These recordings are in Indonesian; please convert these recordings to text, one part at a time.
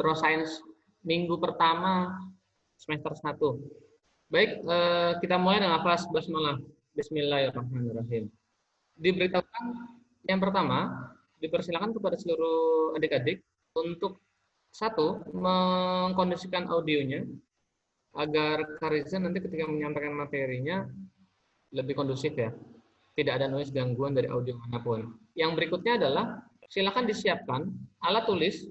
Intro Science minggu pertama semester 1. Baik, kita mulai dengan kelas basmalah. Bismillahirrahmanirrahim. Diberitahukan yang pertama, dipersilakan kepada seluruh adik-adik untuk satu, mengkondisikan audionya agar Kariza nanti ketika menyampaikan materinya lebih kondusif ya. Tidak ada noise gangguan dari audio manapun. Yang berikutnya adalah silakan disiapkan alat tulis,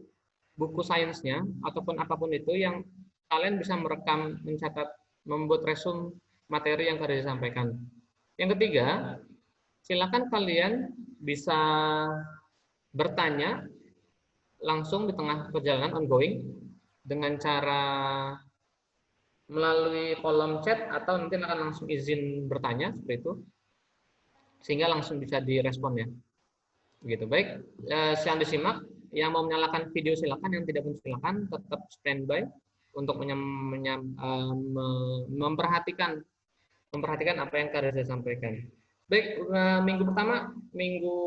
buku sainsnya ataupun apapun itu yang kalian bisa merekam, mencatat, membuat resume materi yang Kariza sampaikan. Yang ketiga, silakan kalian bisa bertanya langsung di tengah perjalanan ongoing dengan cara melalui kolom chat atau nanti akan langsung izin bertanya seperti itu sehingga langsung bisa direspon ya. Begitu. Baik, silakan disimak. Yang mau menyalakan video silakan, yang tidak pun silakan tetap standby untuk memperhatikan apa yang Kariza sampaikan. Baik, minggu pertama, minggu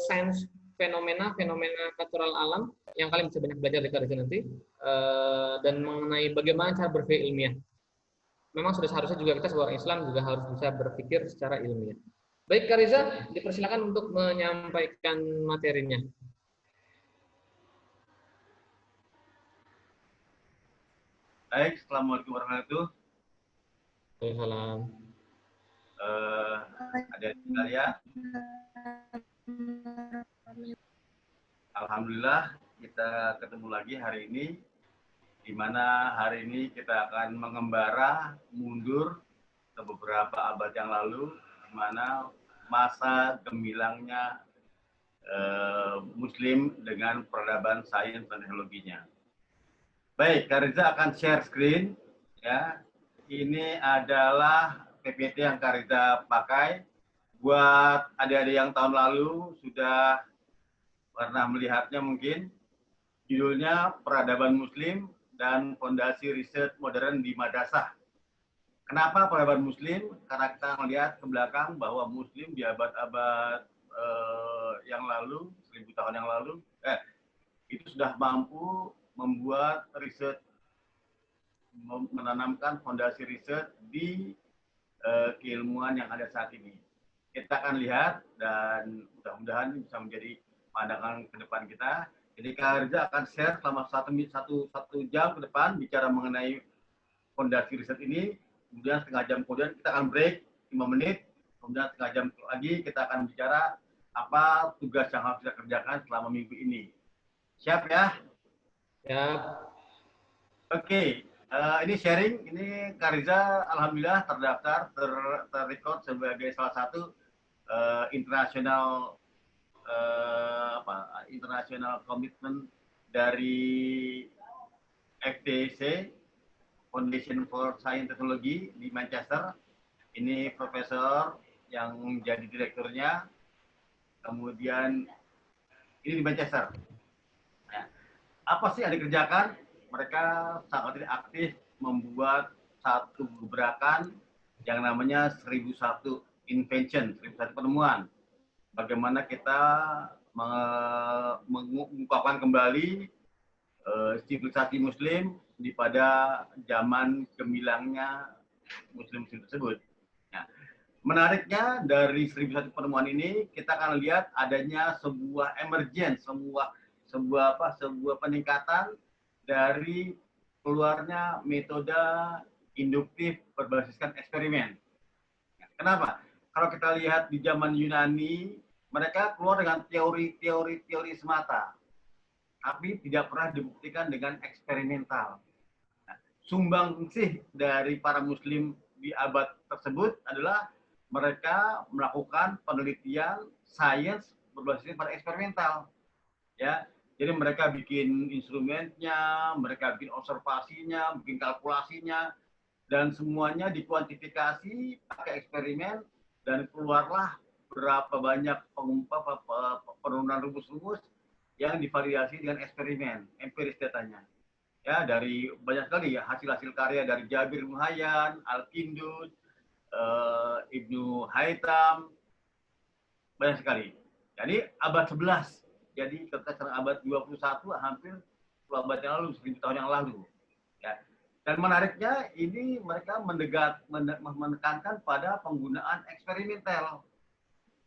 sains fenomena natural alam yang kalian bisa banyak belajar dari Kariza nanti dan mengenai bagaimana cara berpikir ilmiah. Memang sudah seharusnya juga kita sebagai orang Islam juga harus bisa berpikir secara ilmiah. Baik, Kariza, dipersilakan untuk menyampaikan materinya. Baik, assalamualaikum warahmatullahi wabarakatuh. Waalaikumsalam. Ada saya. Alhamdulillah kita ketemu lagi hari ini, di mana hari ini kita akan mengembara mundur ke beberapa abad yang lalu, di mana masa gemilangnya Muslim dengan peradaban sains dan teknologinya. Baik, Kariza akan share screen. Ya, ini adalah PPT yang Kariza pakai. Buat adik-adik yang tahun lalu sudah pernah melihatnya mungkin. Judulnya Peradaban Muslim dan Fondasi Riset Modern di Madrasah. Kenapa peradaban Muslim? Karena kita melihat ke belakang bahwa Muslim di abad-abad yang lalu, 1000 tahun yang lalu, itu sudah mampu membuat riset, menanamkan fondasi riset di keilmuan yang ada saat ini. Kita akan lihat dan mudah-mudahan bisa menjadi pandangan ke depan kita. Jadi Kariza akan share selama satu jam ke depan bicara mengenai fondasi riset ini. Kemudian setengah jam kemudian kita akan break 5 menit. Kemudian setengah jam lagi kita akan bicara apa tugas yang harus kita kerjakan selama minggu ini. Siap ya? Ya. Oke, ini sharing. Ini Kariza alhamdulillah terdaftar, terrecord sebagai salah satu internasional komitmen dari FTC, Foundation for Science Technology di Manchester. Ini profesor yang menjadi direkturnya. Kemudian ini di Manchester. Apa sih yang dikerjakan? Mereka sangat aktif membuat satu gebrakan yang namanya 1001 invention, 1001 penemuan. Bagaimana kita mengungkapkan kembali civilisasi Muslim di pada zaman gemilangnya Muslim tersebut. Nah, menariknya dari 1001 penemuan ini kita akan lihat adanya sebuah emergence, sebuah peningkatan dari keluarnya metode induktif berbasiskan eksperimen. Kenapa? Kalau kita lihat di zaman Yunani, mereka keluar dengan teori semata, tapi tidak pernah dibuktikan dengan eksperimental. Nah, sumbangsih dari para Muslim di abad tersebut adalah mereka melakukan penelitian sains berbasis pada eksperimental. Ya, jadi mereka bikin instrumennya, mereka bikin observasinya, bikin kalkulasinya, dan semuanya dikuantifikasi pakai eksperimen dan keluarlah berapa banyak penurunan rumus-rumus yang divariasi dengan eksperimen, empiris datanya. Ya, dari banyak sekali ya hasil-hasil karya dari Jabir bin Hayyan, Al-Kindus, Ibnu Haytham, banyak sekali. Jadi abad 11. Jadi kita sekarang abad 21 hampir 10 abad yang lalu, 1000 tahun yang lalu. Ya. Dan menariknya ini mereka menekankan pada penggunaan eksperimental.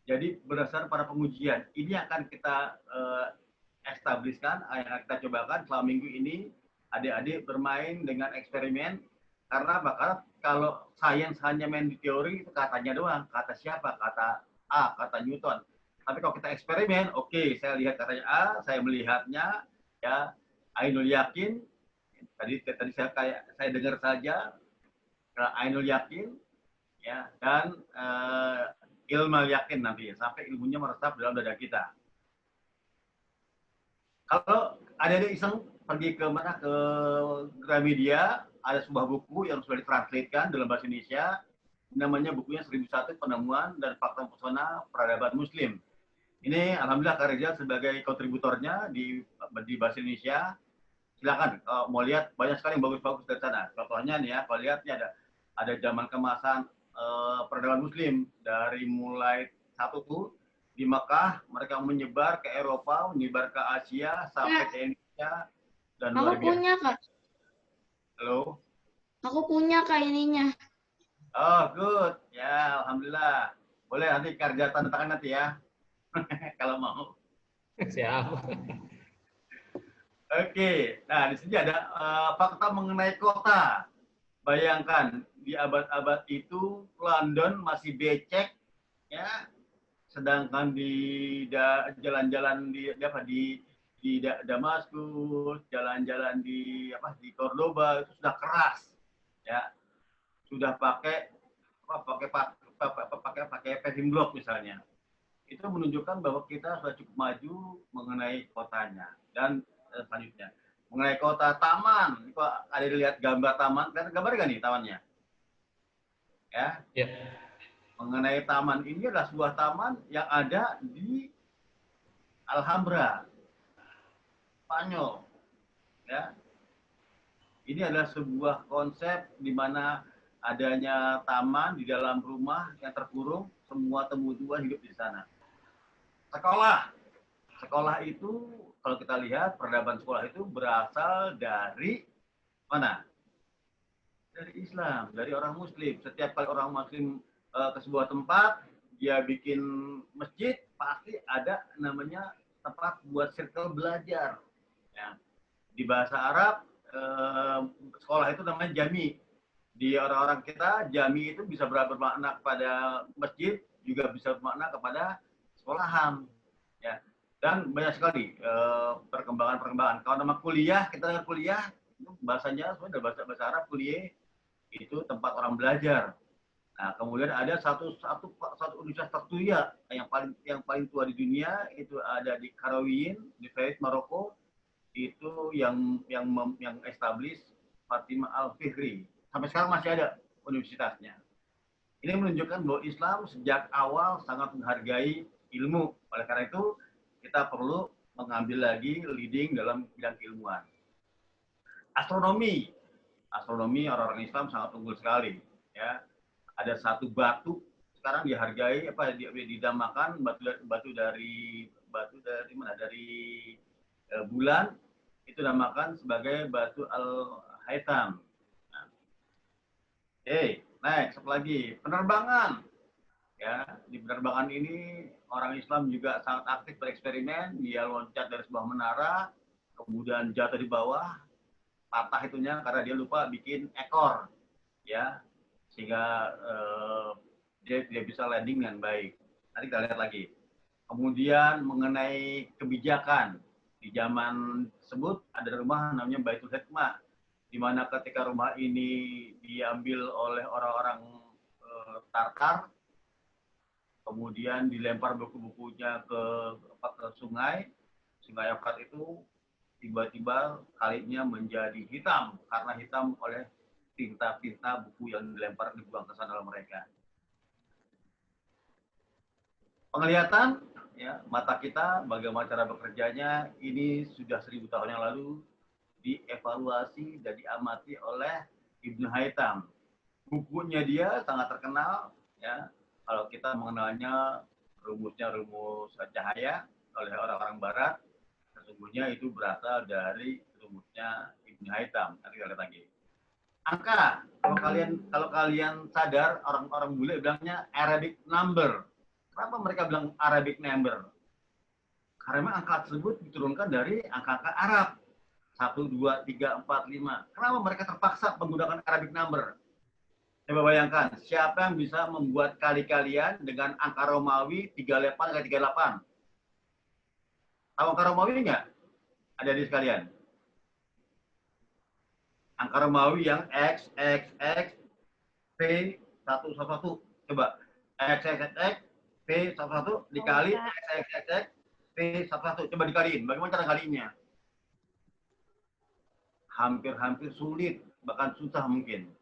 Jadi berdasarkan pada pengujian. Ini yang akan kita establishkan, yang akan kita cobakan selama minggu ini. Adik-adik bermain dengan eksperimen. Karena kalau sains hanya main di teori, itu katanya doang. Kata siapa? Kata A, kata Newton. Tapi kalau kita eksperimen, oke, saya lihat katanya A, saya melihatnya, ya, Ainul yakin. Tadi saya dengar saja, Ainul yakin, ya, dan ilmu yakin nanti, sampai ilmunya meresap dalam dada kita. Kalau adik-adik iseng pergi ke mana, ke Gramedia, ada sebuah buku yang sudah ditranslatekan dalam bahasa Indonesia, namanya bukunya 1001 Penemuan dan Fakta Pesona Peradaban Muslim. Ini alhamdulillah Kak Reza sebagai kontributornya di bahasa Indonesia. Silakan kalau mau lihat, banyak sekali yang bagus-bagus dari sana. Contohnya nih ya, kalau lihat nih ada zaman kemasan peradaban Muslim dari mulai satu tuh di Mekah, mereka menyebar ke Eropa, menyebar ke Asia sampai ke Indonesia, dan Aku luar biasa. punya, Kak. Halo. Aku punya, Kak, ininya. Oh, good. Ya, alhamdulillah. Boleh nanti kerja tanda tangan nanti ya. Kalau mau. Siap. Oke. Nah, di sini ada fakta mengenai kota. Bayangkan di abad-abad itu London masih becek, ya. Sedangkan di jalan-jalan di Damaskus, jalan-jalan di Cordoba itu sudah keras, ya. Sudah pakai paving block misalnya. Itu menunjukkan bahwa kita sudah cukup maju mengenai kotanya. Dan selanjutnya mengenai kota, taman. Kok ada lihat gambar taman? Kan gambar nggak nih tamannya? Ya. Ya. Mengenai taman, ini adalah sebuah taman yang ada di Alhambra, Spanyol. Ya. Ini adalah sebuah konsep di mana adanya taman di dalam rumah yang terkurung, semua tumbuh-tumbuhan hidup di sana. Sekolah. Sekolah itu, kalau kita lihat, peradaban sekolah itu berasal dari mana? Dari Islam, dari orang Muslim. Setiap kali orang Muslim ke sebuah tempat, dia bikin masjid, pasti ada namanya tempat buat circle belajar. Ya. Di bahasa Arab, sekolah itu namanya jami. Di orang-orang kita, jami itu bisa bermakna kepada masjid, juga bisa bermakna kepada sekolahan. Ya. Dan banyak sekali perkembangan-perkembangan. Kalau nama kuliah, kita dengar kuliah, itu bahasanya sebenarnya bahasa Arab, kuliah itu tempat orang belajar. Nah, kemudian ada satu universitas tertua yang paling tua di dunia, itu ada di Qarawiyyin di Fez, Maroko. Itu yang establish Fatimah Al-Fihri. Sampai sekarang masih ada universitasnya. Ini menunjukkan bahwa Islam sejak awal sangat menghargai ilmu. Oleh karena itu, kita perlu mengambil lagi leading dalam bidang keilmuan. Astronomi. Astronomi orang-orang Islam sangat unggul sekali. Ya. Ada satu batu sekarang dihargai didamakan batu dari mana? Dari bulan, itu namakan sebagai batu Al-Haytham. Nah. Next, satu lagi penerbangan. Ya, di penerbangan ini orang Islam juga sangat aktif bereksperimen. Dia loncat dari sebuah menara, kemudian jatuh di bawah, patah itunya karena dia lupa bikin ekor, ya, sehingga dia tidak bisa landing dengan baik. Nanti kita lihat lagi. Kemudian mengenai kebijakan, di zaman tersebut ada rumah namanya Baitul Hikmah, di mana ketika rumah ini diambil oleh orang-orang Tartar, kemudian dilempar buku-bukunya ke sungai Efrat, itu tiba-tiba kalinya menjadi hitam karena hitam oleh tinta-tinta buku yang dibuang ke sana oleh mereka. Penglihatan, ya, mata kita, bagaimana cara bekerjanya, ini sudah 1000 tahun yang lalu dievaluasi dan diamati oleh Ibnu Haytham. Bukunya dia sangat terkenal, ya. Kalau kita mengenalnya rumusnya rumus cahaya oleh orang-orang Barat, sesungguhnya itu berasal dari rumusnya Ibnu Haytham. Nanti kita lihat lagi. Angka, kalau kalian sadar, orang-orang bule bilangnya Arabic number. Kenapa mereka bilang Arabic number? Karena angka tersebut diturunkan dari angka-angka Arab. 1, 2, 3, 4, 5. Kenapa mereka terpaksa menggunakan Arabic number? Coba bayangkan, siapa yang bisa membuat kali-kalian dengan angka Romawi 38 kali 38? Tahu angka Romawi nggak? Ada di sekalian. Angka Romawi yang X, X, X, P, 1, 1, 1. Coba. X, X, X, X, P, 1, 1 dikali X, X, X, X, P, 1, 1. Coba dikaliin. Bagaimana cara kalinya? Hampir-hampir sulit, bahkan susah mungkin.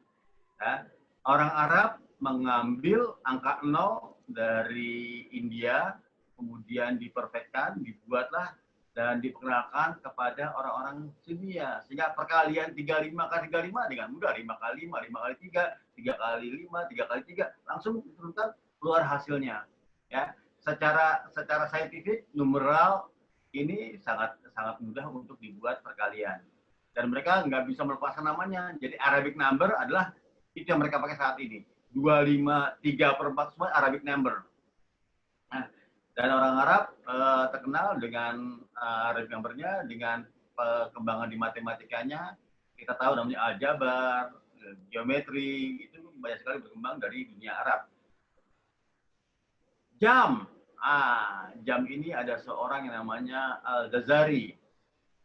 Ya. Orang Arab mengambil angka 0 dari India, kemudian diperfekkan, dibuatlah dan diperkenalkan kepada orang-orang Syria. Sehingga perkalian 35 kali 35 dengan mudah. 5 kali 5, 5 kali 3, 3 kali 5, 3 kali 3. Langsung diturunkan keluar hasilnya. Ya, secara saintifik, numeral ini sangat mudah untuk dibuat perkalian. Dan mereka nggak bisa melepaskan namanya. Jadi Arabic number adalah itu yang mereka pakai saat ini. 25, 3/4 semua Arabic number. Nah, dan orang Arab terkenal dengan Arabic number-nya, dengan perkembangan di matematikanya. Kita tahu namanya aljabar, geometri, itu banyak sekali berkembang dari dunia Arab. Jam. Jam ini ada seorang yang namanya Al-Ghazali.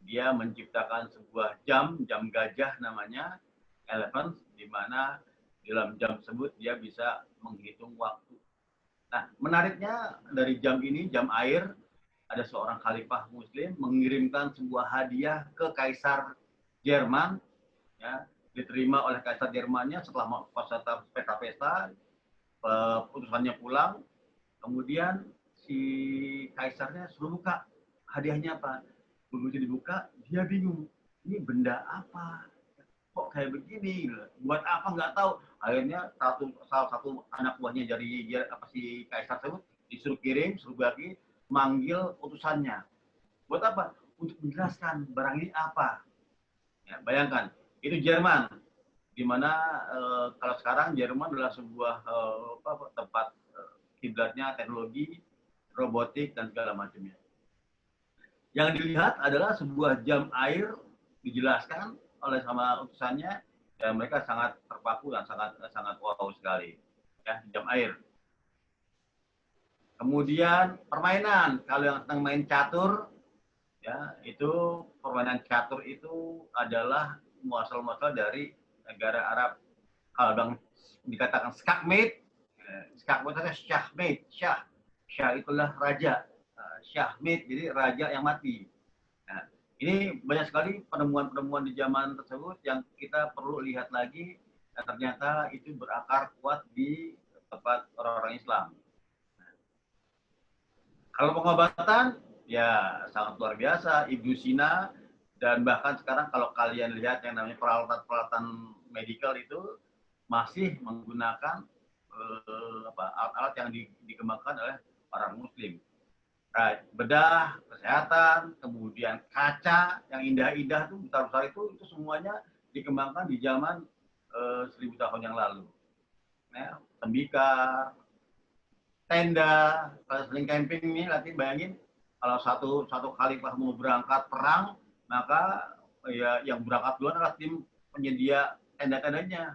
Dia menciptakan sebuah jam gajah namanya, elephant, di mana dalam jam tersebut dia bisa menghitung waktu. Nah, menariknya dari jam ini, jam air, ada seorang khalifah muslim mengirimkan sebuah hadiah ke kaisar Jerman, ya, diterima oleh kaisar Jermannya setelah pesta-pesta, utusannya pulang, kemudian si kaisarnya suruh buka hadiahnya apa? Begitu dibuka, dia bingung, ini benda apa? Kok kayak begini? Buat apa nggak tahu. Akhirnya salah satu anak buahnya dari si kaisar tersebut disuruh kirim, suruh bagi, manggil utusannya. Buat apa? Untuk menjelaskan barang ini apa. Ya, bayangkan, itu Jerman, di mana kalau sekarang Jerman adalah sebuah tempat kiblatnya teknologi, robotik dan segala macamnya. Yang dilihat adalah sebuah jam air, dijelaskan oleh sama utusannya, dan mereka sangat terpaku dan sangat wow sekali. Ya, jam air. Kemudian permainan, kalau yang sedang main catur, ya itu permainan catur itu adalah muasal-muasal dari negara Arab. Kalau yang dikatakan skakmat, skakmat itu syahmat, syah itulah raja. Syahmid, jadi raja yang mati. Nah, ini banyak sekali penemuan-penemuan di zaman tersebut yang kita perlu lihat lagi, dan ternyata itu berakar kuat di tempat orang-orang Islam. Nah, kalau pengobatan, ya sangat luar biasa. Ibnu Sina, dan bahkan sekarang kalau kalian lihat yang namanya peralatan-peralatan medikal itu masih menggunakan alat-alat yang dikembangkan oleh orang Muslim. Bedah, kesehatan, kemudian kaca yang indah-indah itu besar-besar itu semuanya dikembangkan di zaman 1000 tahun yang lalu. Ya, tembikar, tenda, kalau sering camping nih, nanti bayangin kalau satu khalifah mau berangkat perang, maka ya yang berangkat duluan adalah tim penyedia tenda-tendanya.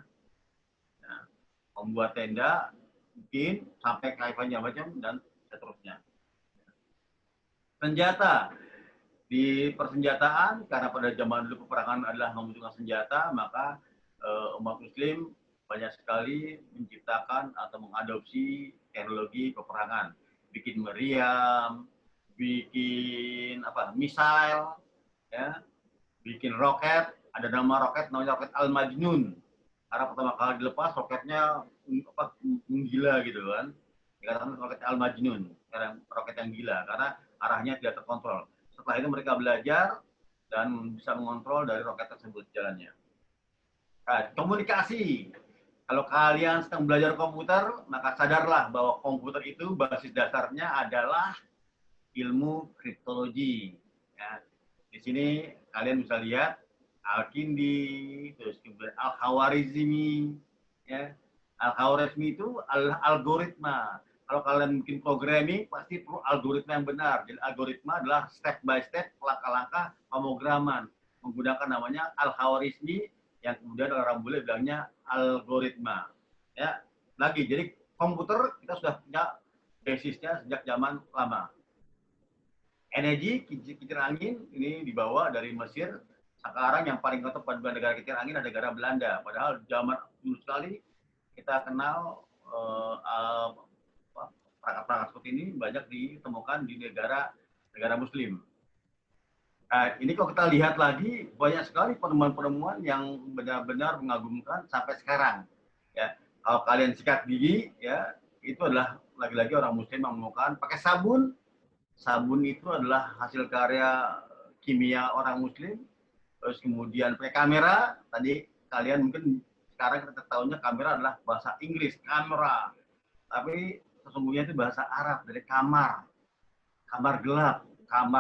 Ya, membuat tenda, bikin sampai khalifahnya macam dan seterusnya. Senjata. Di persenjataan, karena pada zaman dulu peperangan adalah membutuhkan senjata, maka umat muslim banyak sekali menciptakan atau mengadopsi teknologi peperangan. Bikin meriam, bikin misail, ya, bikin roket. Ada nama roket, namanya roket Al-Majnun. Karena pertama kali dilepas, roketnya menggila gitu kan. Dikatakan roket Al-Majnun, roket yang gila, karena arahnya tidak terkontrol. Setelah itu mereka belajar dan bisa mengontrol dari roket tersebut jalannya. Nah, komunikasi. Kalau kalian sedang belajar komputer, maka sadarlah bahwa komputer itu basis dasarnya adalah ilmu kriptologi. Ya, di sini kalian bisa lihat Al-Kindi, terus kemudian Al-Khawarizmi, ya. Al-Khawarizmi itu adalah algoritma. Kalau kalian bikin programming, pasti perlu algoritma yang benar. Jadi algoritma adalah step by step, langkah-langkah pemrograman. Menggunakan namanya Al-Khawarizmi, yang kemudian orang bule bilangnya algoritma. Ya, lagi, jadi komputer kita sudah punya basisnya sejak zaman lama. Energi, kincir angin, ini dibawa dari Mesir. Sekarang yang paling ngetop pada negara kincir angin adalah negara Belanda. Padahal zaman dulu sekali kita kenal perangkat-perangkat seperti ini banyak ditemukan di negara Muslim. Nah, ini kalau kita lihat lagi, banyak sekali penemuan-penemuan yang benar-benar mengagumkan sampai sekarang. Ya, kalau kalian sikat gigi, ya itu adalah lagi-lagi orang Muslim yang menemukan pakai sabun. Sabun itu adalah hasil karya kimia orang Muslim. Terus kemudian pakai kamera. Tadi kalian mungkin sekarang kita tahunya kamera adalah bahasa Inggris, kamera. Tapi sesungguhnya itu bahasa Arab dari kamar. Kamar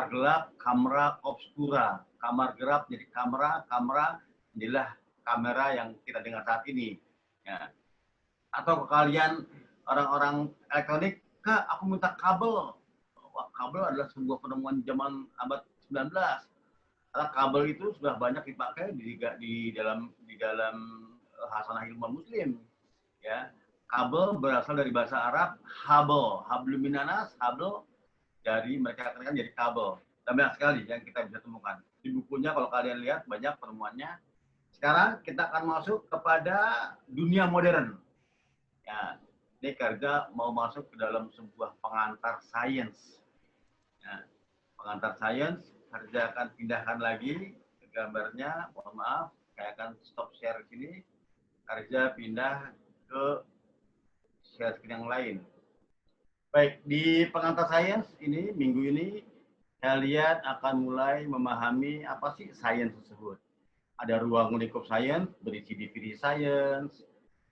gelap, kamera obscura. Kamar gelap jadi kamera inilah kamera yang kita dengar saat ini. Ya. Atau kalian orang-orang elektronik, Kak, aku minta kabel. Wah, kabel adalah sebuah penemuan zaman abad 19. Karena kabel itu sudah banyak dipakai di dalam hasanah ilmu Muslim. Ya, kabel berasal dari bahasa Arab habl, hablum minanas, habl dari mereka kan jadi kabel. Dan banyak sekali yang kita bisa temukan. Di bukunya kalau kalian lihat banyak penemuannya. Sekarang kita akan masuk kepada dunia modern. Ya, ini Karja mau masuk ke dalam sebuah pengantar sains. Ya, pengantar sains, Karja akan pindahkan lagi ke gambarnya. Mohon maaf, saya akan stop share di sini. Karja pindah ke share screen yang lain. Baik, di pengantar sains ini, minggu ini, kalian akan mulai memahami apa sih sains tersebut. Ada ruang lingkup sains, berisi divisi sains,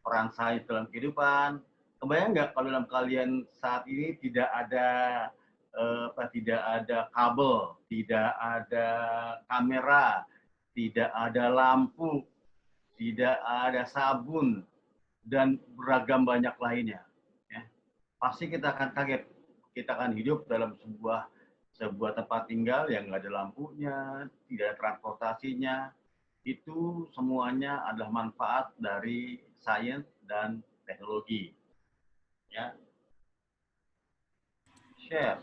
peran sains dalam kehidupan. Kebayang nggak kalau dalam kalian saat ini tidak ada kabel, tidak ada kamera, tidak ada lampu, tidak ada sabun, dan beragam banyak lainnya. Ya. Pasti kita akan kaget. Kita akan hidup dalam sebuah tempat tinggal yang nggak ada lampunya, tidak ada transportasinya. Itu semuanya adalah manfaat dari sains dan teknologi. Ya. Share.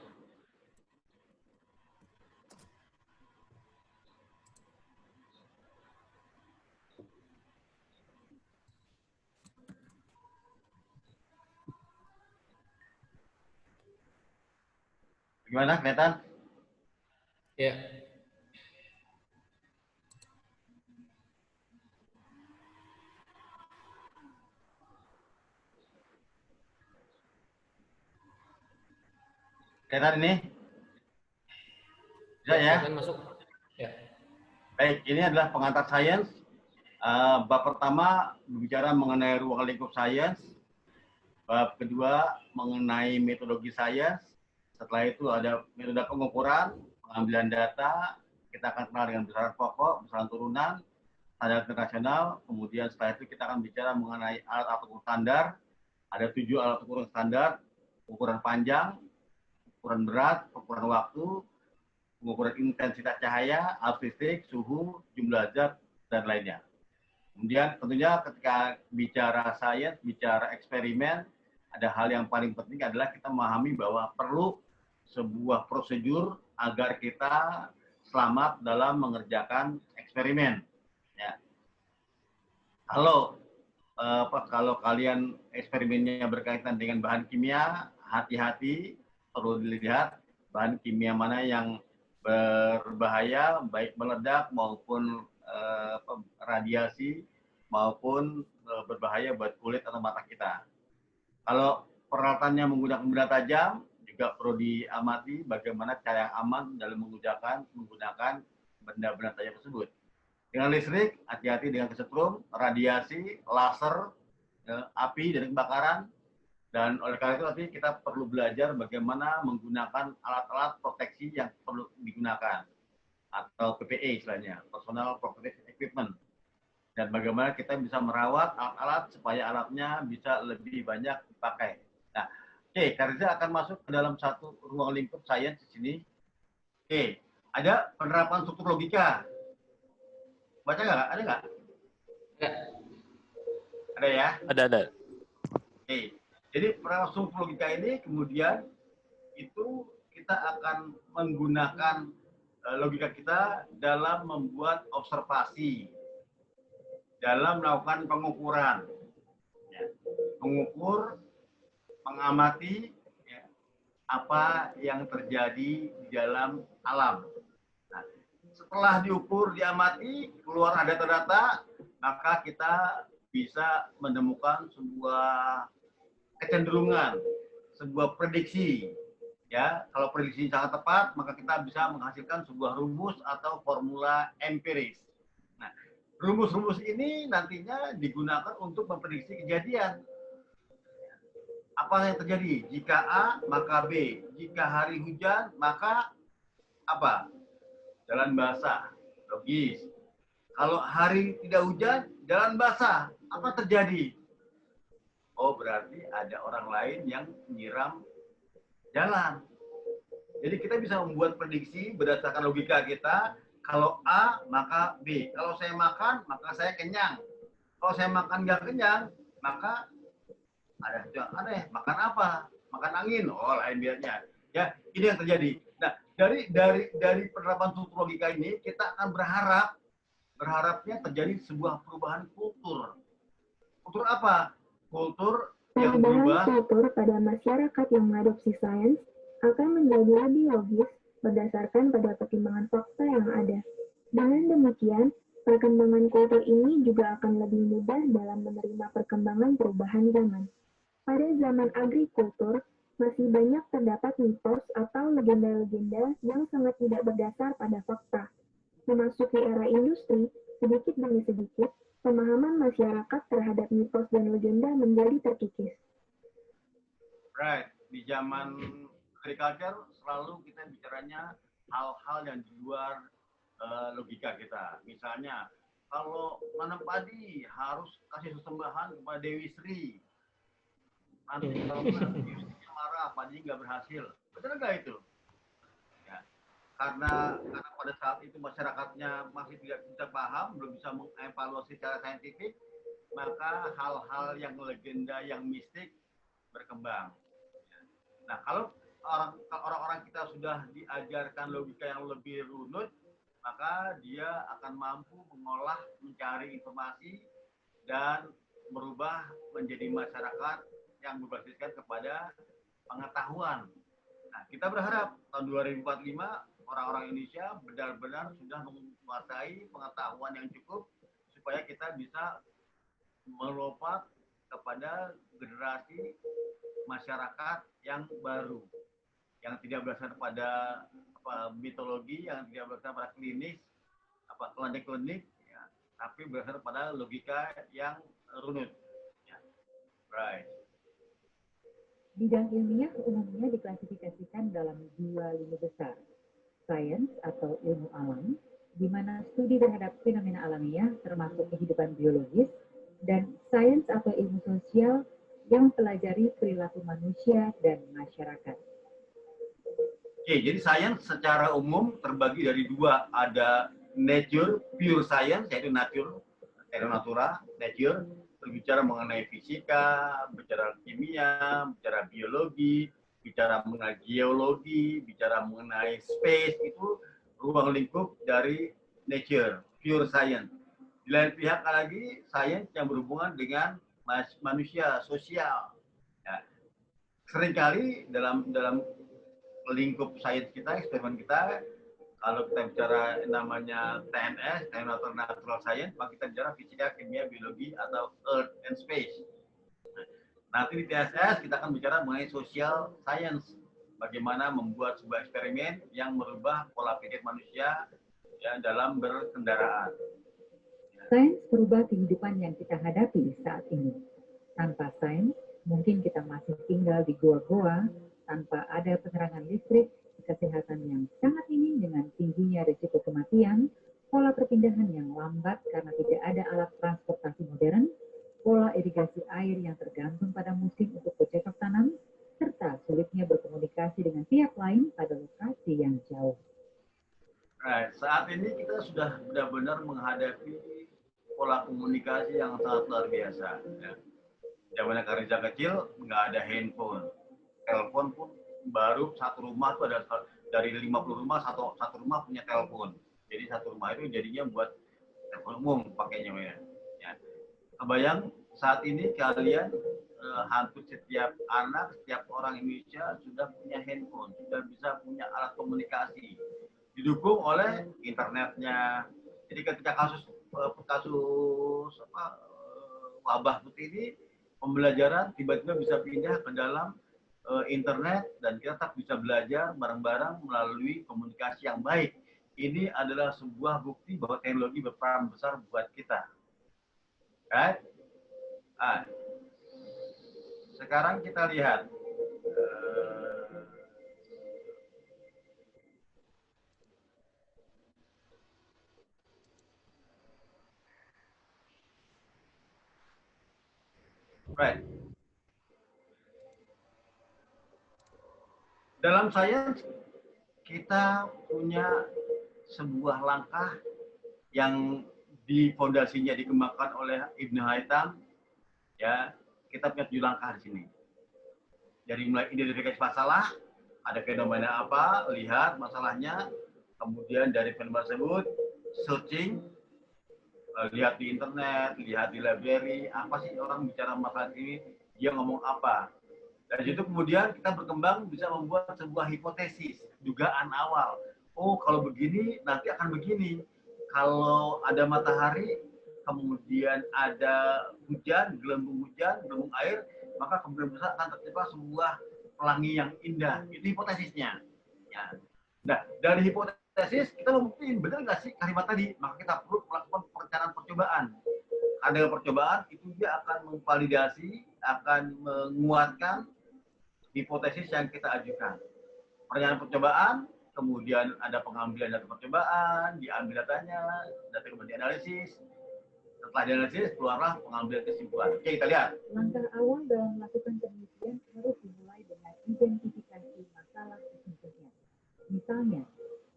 Gimana, kelihatan? Ya. Kelihatan ini? Bisa ya? Masuk. Ya. Baik, ini adalah pengantar sains. Bab pertama berbicara mengenai ruang lingkup sains. Bab kedua mengenai metodologi sains. Setelah itu ada metode pengukuran, pengambilan data. Kita akan kenal dengan besaran pokok, besaran turunan, standar internasional. Kemudian setelah itu kita akan bicara mengenai alat ukur standar. Ada 7 alat ukur standar: ukuran panjang, ukuran berat, ukuran waktu, pengukuran intensitas cahaya, arus listrik, suhu, jumlah zat, dan lainnya. Kemudian tentunya ketika bicara sains, bicara eksperimen, ada hal yang paling penting adalah kita memahami bahwa perlu sebuah prosedur agar kita selamat dalam mengerjakan eksperimen. Ya. Kalau kalian eksperimennya berkaitan dengan bahan kimia, hati-hati, perlu dilihat bahan kimia mana yang berbahaya, baik meledak maupun radiasi, maupun berbahaya buat kulit atau mata kita. Kalau peralatannya menggunakan benda tajam, juga perlu diamati bagaimana cara yang aman dalam menggunakan benda-benda tajam tersebut. Dengan listrik, hati-hati dengan kesetrum, radiasi, laser, api dari kebakaran, dan oleh karena itu nanti kita perlu belajar bagaimana menggunakan alat-alat proteksi yang perlu digunakan. atau PPE istilahnya, Personal Protective Equipment. Dan bagaimana kita bisa merawat alat-alat supaya alatnya bisa lebih banyak dipakai. Nah, oke, Kariza akan masuk ke dalam satu ruang lingkup sains di sini. Oke, ada penerapan struktur logika. Baca nggak? Ada nggak? Ada ya? Ada. Oke, jadi penerapan struktur logika ini kemudian itu kita akan menggunakan logika kita dalam membuat observasi, dalam melakukan pengukuran, ya. Mengukur, mengamati ya, apa yang terjadi di dalam alam. Nah, setelah diukur, diamati, keluar ada data-data, maka kita bisa menemukan sebuah kecenderungan, sebuah prediksi. Ya, kalau prediksi sangat tepat, maka kita bisa menghasilkan sebuah rumus atau formula empiris. Nah, rumus-rumus ini nantinya digunakan untuk memprediksi kejadian. Apa yang terjadi? Jika A, maka B. Jika hari hujan, maka apa? Jalan basah. Logis. Kalau hari tidak hujan, jalan basah. Apa terjadi? Oh, berarti ada orang lain yang menyiram jalan. Jadi kita bisa membuat prediksi berdasarkan logika kita. Kalau A, maka B. Kalau saya makan, maka saya kenyang. Kalau saya makan nggak kenyang, maka ada yang aneh. Makan apa? Makan angin. Oh, lain biarnya. Ya, ini yang terjadi. Nah, dari penerapan struktur logika ini, kita akan berharapnya terjadi sebuah perubahan kultur. Kultur apa? Kultur yang berubah. Perubahan kultur pada masyarakat yang mengadopsi sains akan menjadi lebih logis berdasarkan pada pertimbangan fakta yang ada. Dengan demikian, perkembangan kultur ini juga akan lebih mudah dalam menerima perkembangan perubahan zaman. Pada zaman agrikultur, masih banyak terdapat mitos atau legenda-legenda yang sangat tidak berdasar pada fakta. Memasuki era industri, sedikit demi sedikit, pemahaman masyarakat terhadap mitos dan legenda menjadi terkikis. Right. Di zaman agriculture selalu kita bicaranya hal-hal yang di luar logika kita. Misalnya, kalau nanam padi harus kasih sesembahan kepada Dewi Sri. Nanti kalau Dewi Sri marah, padi nggak berhasil. Betul nggak itu? Ya. Karena pada saat itu masyarakatnya masih tidak bisa paham, belum bisa mengevaluasi secara saintifik, maka hal-hal yang legenda, yang mistik berkembang. Nah, kalau orang-orang kita sudah diajarkan logika yang lebih runut, maka dia akan mampu mengolah, mencari informasi, dan merubah menjadi masyarakat yang berbasiskan kepada pengetahuan. Nah, kita berharap tahun 2045 orang-orang Indonesia benar-benar sudah menguasai pengetahuan yang cukup supaya kita bisa melompat kepada generasi masyarakat yang baru, yang tidak berdasarkan pada mitologi, yang tidak berdasarkan pada klinik, ya, tapi berdasarkan pada logika yang runut. Ya. Right. Bidang ilmiah umumnya diklasifikasikan dalam dua lini besar, sains atau ilmu alam, di mana studi terhadap fenomena alamiah termasuk kehidupan biologis, dan sains atau ilmu sosial yang pelajari perilaku manusia dan masyarakat. Oke, jadi sains secara umum terbagi dari dua, ada nature, pure science, yaitu nature, natura, nature, berbicara mengenai fisika, bicara kimia, bicara biologi, bicara mengenai geologi, bicara mengenai space, itu ruang lingkup dari nature, pure science. Di lain pihak lagi, sains yang berhubungan dengan manusia, sosial. Ya. Seringkali dalam lingkup sains kita, eksperimen kita, kalau kita bicara namanya TNS, Natural Science, maka kita bicara fisika, kimia, biologi, atau Earth and Space. Nanti di TSS kita akan bicara mengenai social science, bagaimana membuat sebuah eksperimen yang merubah pola pikir manusia ya, dalam berkendaraan. Sains merubah kehidupan yang kita hadapi saat ini. Tanpa sains, mungkin kita masih tinggal di goa-goa, tanpa ada penerangan listrik, kesehatan yang sangat minim dengan tingginya risiko kematian, pola perpindahan yang lambat karena tidak ada alat transportasi modern, pola irigasi air yang tergantung pada musim untuk bercocok tanam, serta sulitnya berkomunikasi dengan pihak lain pada lokasi yang jauh. Right. Saat ini kita sudah benar-benar menghadapi pola komunikasi yang sangat luar biasa. Ya. Zaman Kariza kecil nggak ada handphone, telepon pun baru satu rumah tuh ada dari 50 rumah satu rumah punya telepon. Jadi satu rumah itu jadinya buat telepon umum pakainya ya. Kebayang saat ini kalian hampir setiap anak, setiap orang Indonesia sudah punya handphone, sudah bisa punya alat komunikasi, didukung oleh internetnya. Jadi ketika kasus wabah seperti ini, pembelajaran tiba-tiba bisa pindah ke dalam internet dan kita tetap bisa belajar bareng-bareng melalui komunikasi yang baik. Ini adalah sebuah bukti bahwa teknologi berperan besar buat kita. Right? Sekarang kita lihat right. Dalam sains kita punya sebuah langkah yang di fondasinya dikembangkan oleh Ibn Haytham. Ya, kita punya 7 langkah di sini. Dari mulai identifikasi masalah, ada fenomena apa, lihat masalahnya, kemudian dari fenomena tersebut, searching, lihat di internet, lihat di library, apa sih orang bicara masalah ini, dia ngomong apa. Dari situ kemudian kita berkembang bisa membuat sebuah hipotesis, dugaan awal. Oh, kalau begini, nanti akan begini. Kalau ada matahari, kemudian ada hujan, gelembung air, maka kemungkinan besar akan tercipta sebuah pelangi yang indah. Itu hipotesisnya. Ya. Nah, dari hipotesis kita membuktiin benar nggak sih kalimat tadi, maka kita perlu melakukan perencanaan percobaan. Ada percobaan itu dia akan memvalidasi, akan menguatkan hipotesis yang kita ajukan. Perencanaan percobaan, kemudian ada pengambilan data percobaan, diambil datanya, data kemudian dianalisis. Setelah dianalisis, keluarlah pengambilan kesimpulan. Oke, kita lihat. Langkah awal dalam melakukan penelitian harus dimulai dengan identifikasi masalah sesungguhnya. Misalnya,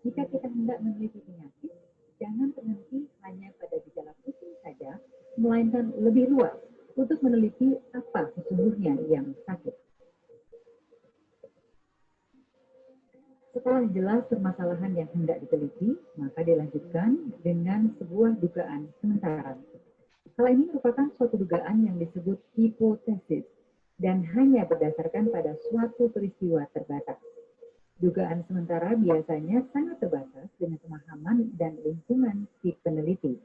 jika kita hendak meneliti penyakit, jangan berhenti hanya pada gejala pusing saja, melainkan lebih luas untuk meneliti apa sesungguhnya yang sakit. Setelah jelas permasalahan yang hendak diteliti, maka dilanjutkan dengan sebuah dugaan sementara. Hal ini merupakan suatu dugaan yang disebut hipotesis dan hanya berdasarkan pada suatu peristiwa terbatas. Dugaan sementara biasanya sangat terbatas dengan pemahaman dan lingkungan si peneliti.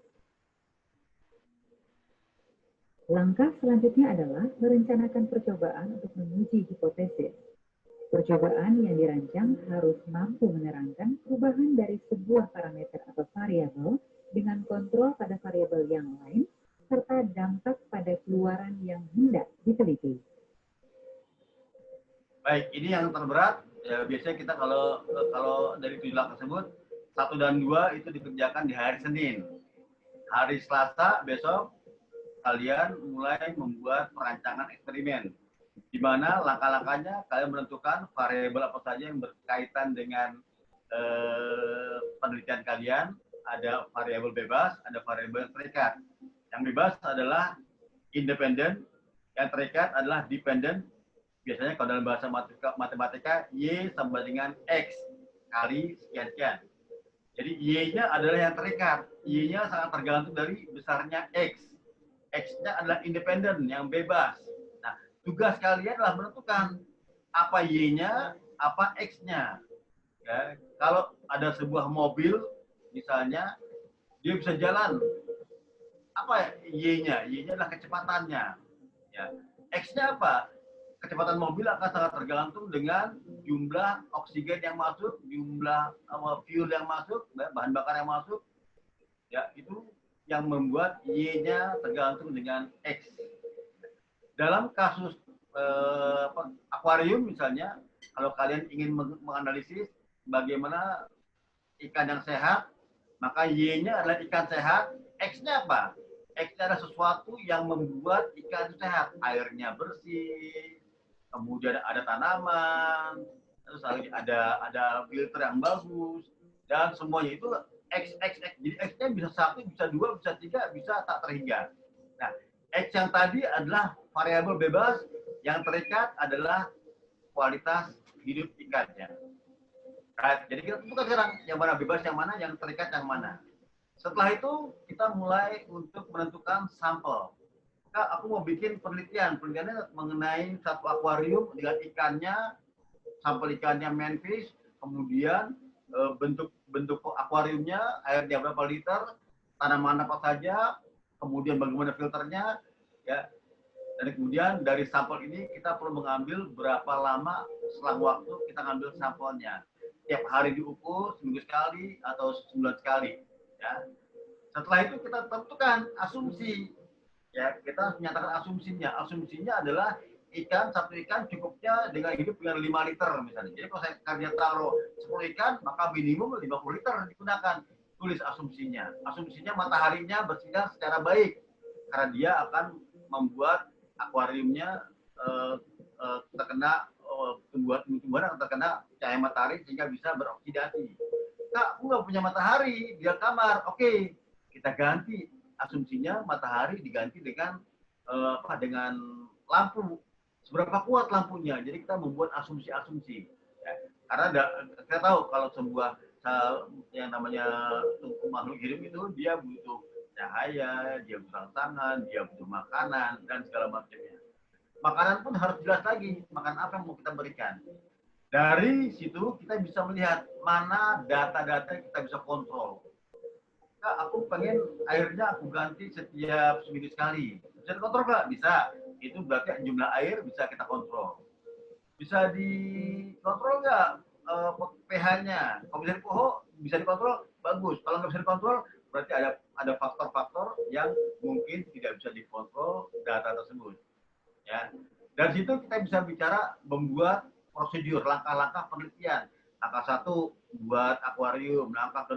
Langkah selanjutnya adalah merencanakan percobaan untuk menguji hipotesis. Percobaan yang dirancang harus mampu menerangkan perubahan dari sebuah parameter atau variabel dengan kontrol pada variabel yang lain, serta dampak pada keluaran yang hendak diteliti. Baik, ini yang terberat. Ya, biasanya kita kalau dari 7 langkah tersebut, 1 dan 2 itu dikerjakan di hari Senin. Hari Selasa besok kalian mulai membuat perancangan eksperimen, di mana langkah-langkahnya kalian menentukan variabel apa saja yang berkaitan dengan penelitian kalian. Ada variabel bebas, ada variabel terikat. Yang bebas adalah independen, yang terikat adalah dependent. Biasanya kalau dalam bahasa matematika, Y sama dengan X kali sekian-sekian. Jadi Y-nya adalah yang terikat. Y-nya sangat tergantung dari besarnya X. X-nya adalah independen, yang bebas. Nah, tugas kalian adalah menentukan apa Y-nya, apa X-nya. Ya, kalau ada sebuah mobil, misalnya, dia bisa jalan. Apa Y-nya? Y-nya adalah kecepatannya. Ya. X-nya apa? Kecepatan mobil akan sangat tergantung dengan jumlah oksigen yang masuk, jumlah fuel yang masuk, bahan bakar yang masuk. Ya, itu yang membuat Y-nya tergantung dengan X. Dalam kasus akuarium misalnya, kalau kalian ingin menganalisis bagaimana ikan yang sehat, maka Y-nya adalah ikan sehat. X-nya apa? X-nya adalah sesuatu yang membuat ikan itu sehat. Airnya bersih, kemudian ada tanaman, terus ada filter yang bagus, dan semuanya itu X. Jadi X-nya bisa 1, bisa 2, bisa 3, bisa tak terhingga. Nah, X yang tadi adalah variabel bebas, yang terikat adalah kualitas hidup ikannya. Right. Jadi kita tentukan sekarang yang mana bebas, yang mana, yang terikat, yang mana. Setelah itu kita mulai untuk menentukan sampel. Kak, aku mau bikin penelitiannya mengenai satu akuarium dengan ikannya, sampel ikannya manfish, kemudian bentuk akuariumnya, airnya berapa liter, tanaman apa saja, kemudian bagaimana filternya, ya. Dan kemudian dari sampel ini kita perlu mengambil berapa lama selang waktu kita ngambil sampelnya. Tiap hari diukur, seminggu sekali atau sebulan sekali. Ya. Setelah itu kita tentukan asumsi. Ya, kita menyatakan asumsinya. Asumsinya adalah satu ikan cukupnya dengan hidup dengan 5 liter misalnya. Jadi kalau saya taruh 10 ikan, maka minimum 50 liter digunakan. Tulis asumsinya. Asumsinya mataharinya bersinar secara baik. Karena dia akan membuat akuariumnya terkena tumbuhan yang terkena cahaya matahari sehingga bisa beroksidasi. Kak, aku nggak punya matahari di kamar. Oke, kita ganti asumsinya, matahari diganti dengan dengan lampu. Seberapa kuat lampunya? Jadi kita membuat asumsi-asumsi. Ya. Karena kita tahu kalau sebuah yang namanya makhluk hidup itu dia butuh cahaya, dia butuh rangsangan, dia butuh makanan, dan segala macamnya. Makanan pun harus jelas lagi, makan apa yang mau kita berikan. Dari situ kita bisa melihat mana data-data yang kita bisa kontrol. Nah, aku pengen airnya aku ganti setiap seminggu sekali. Bisa dikontrol nggak? Bisa. Itu berarti jumlah air bisa kita kontrol. Bisa dikontrol nggak pH-nya? Kalau bisa dikontrol, bagus. Kalau nggak bisa dikontrol, berarti ada faktor-faktor yang mungkin tidak bisa dikontrol data tersebut. Ya. Dari situ kita bisa bicara membuat prosedur, langkah-langkah penelitian. Langkah 1, buat akuarium. Langkah 2,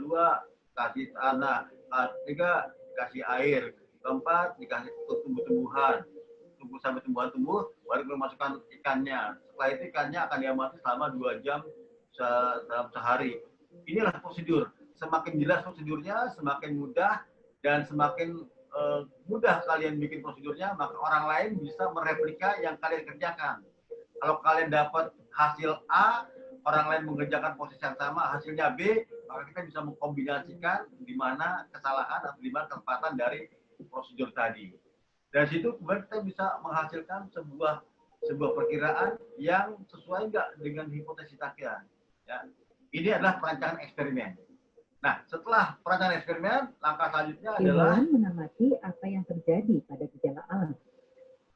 kasih tanah. 3, kasih air. 4, dikasih tumbuh-tumbuhan. Tunggu sampai tumbuhan tumbuh, baru memasukkan ikannya. Setelah itu ikannya akan diamati selama 2 jam dalam sehari. Inilah prosedur. Semakin jelas prosedurnya, semakin mudah, dan semakin mudah kalian bikin prosedurnya, maka orang lain bisa mereplika yang kalian kerjakan. Kalau kalian dapat hasil A, orang lain mengerjakan proses yang sama, hasilnya B, maka kita bisa mengkombinasikan di mana kesalahan atau di mana kesempatan dari prosedur tadi. Dari situ kemudian kita bisa menghasilkan sebuah perkiraan yang sesuai nggak dengan hipotesis kita. Ya. Ini adalah perancangan eksperimen. Nah, setelah perancangan eksperimen, langkah selanjutnya adalah mengamati apa yang terjadi pada gejala alam.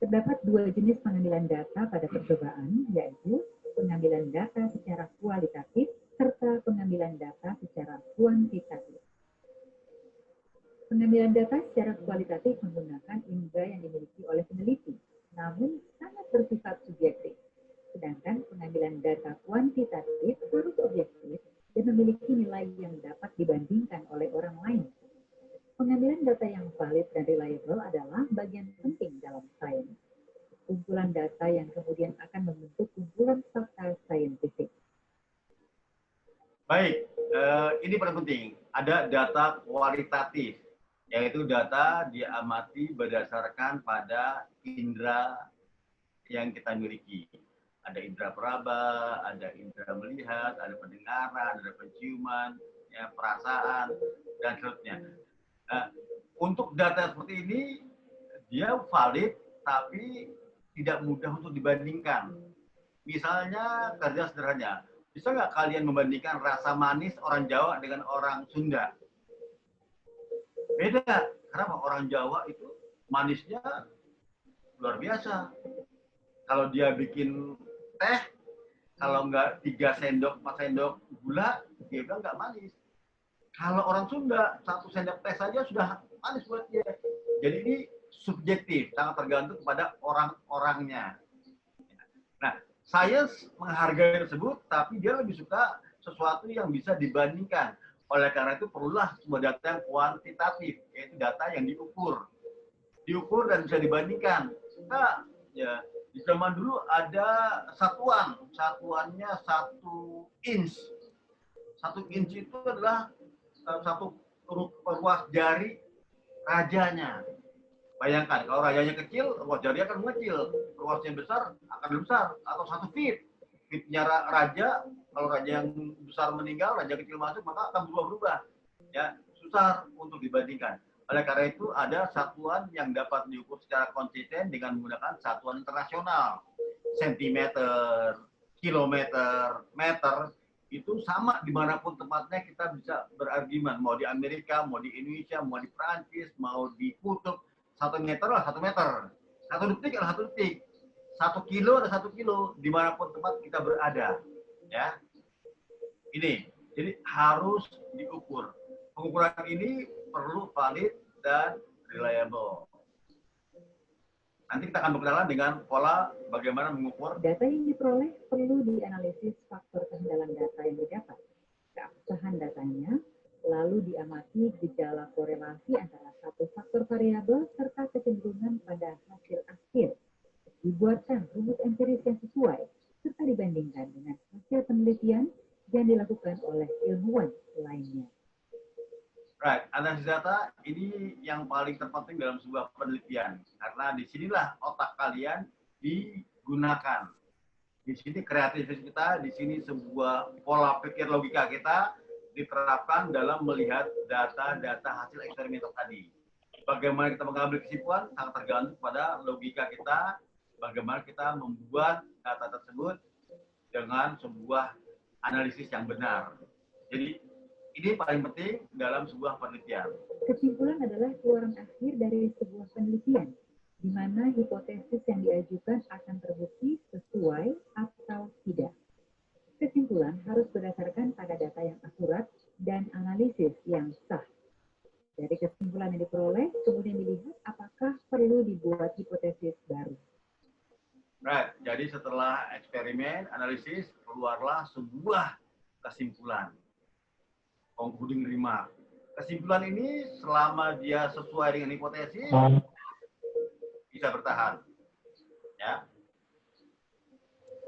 Terdapat 2 jenis pengambilan data pada percobaan, yaitu pengambilan data secara kualitatif serta pengambilan data secara kuantitatif. Pengambilan data secara kualitatif menggunakan indera yang dimiliki oleh peneliti, namun sangat bersifat subjektif. Sedangkan pengambilan data kuantitatif harus objektif dan memiliki nilai yang dapat dibandingkan oleh orang lain. Pengambilan data yang valid dan reliable adalah bagian penting dalam sains. Kumpulan data yang kemudian akan membentuk kumpulan fakta saintifik. baik, ini paling penting. Ada data kualitatif, yaitu data diamati berdasarkan pada indera yang kita miliki. Ada indera peraba, ada indera melihat, ada pendengaran, ada penciuman, ya, perasaan, dan seterusnya. Untuk data seperti ini, dia valid, tapi tidak mudah untuk dibandingkan. Misalnya, kerja sederhana. Bisa nggak kalian membandingkan rasa manis orang Jawa dengan orang Sunda? Beda. Kenapa? Orang Jawa itu manisnya luar biasa. Kalau dia bikin teh, kalau nggak 3 sendok, 4 sendok gula, dia bilang nggak manis. Kalau orang Sunda, 1 sendok teh saja sudah manis buat dia. Jadi ini subjektif, sangat tergantung kepada orang-orangnya. Nah, sains menghargai tersebut, tapi dia lebih suka sesuatu yang bisa dibandingkan. Oleh karena itu perlulah sebuah data yang kuantitatif, yaitu data yang diukur dan bisa dibandingkan. Nah, ya di zaman dulu ada satuannya 1 inch. 1 inch itu adalah satu ruas jari rajanya. Bayangkan, kalau rajanya kecil, ruas jari akan mengecil. Ruasnya besar, akan lebih besar. Atau 1 feet. Feetnya raja, kalau raja yang besar meninggal, raja kecil masuk, maka akan berubah-berubah. Ya, susah untuk dibandingkan. Oleh karena itu, ada satuan yang dapat diukur secara konsisten dengan menggunakan satuan internasional. Sentimeter, kilometer, meter, itu sama dimanapun tempatnya kita bisa berargumen. Mau di Amerika, mau di Indonesia, mau di Perancis, mau di Kutub, 1 meter lah 1 meter. 1 detik adalah 1 detik. 1 kilo adalah 1 kilo, dimanapun tempat kita berada. Ya, ini. Jadi harus diukur. Pengukuran ini perlu valid dan reliable. Nanti kita akan berkenalan dengan pola bagaimana mengukur. Data yang diperoleh perlu dianalisis faktor kehandalan data yang didapat, keabsahan datanya, lalu diamati gejala korelasi antara satu faktor variabel serta kecenderungan pada hasil akhir. Dibuatkan rumus empiris yang sesuai, serta dibandingkan dengan hasil penelitian yang dilakukan oleh ilmuwan lainnya. Right, analisis data ini yang paling terpenting dalam sebuah penelitian, karena disinilah otak kalian digunakan. Di sini kreativitas kita, di sini sebuah pola pikir logika kita diterapkan dalam melihat data-data hasil eksperimen tadi. Bagaimana kita mengambil kesimpulan sangat tergantung pada logika kita, bagaimana kita membuat data tersebut dengan sebuah analisis yang benar. Jadi ini paling penting dalam sebuah penelitian. Kesimpulan adalah keluaran akhir dari sebuah penelitian, di mana hipotesis yang diajukan akan terbukti sesuai atau tidak. Kesimpulan harus berdasarkan pada data yang akurat dan analisis yang sah. Dari kesimpulan yang diperoleh, kemudian dilihat apakah perlu dibuat hipotesis baru. Right, jadi setelah eksperimen, analisis, keluarlah sebuah kesimpulan. Concluding remark. Kesimpulan ini selama dia sesuai dengan hipotesis, bisa bertahan. Ya.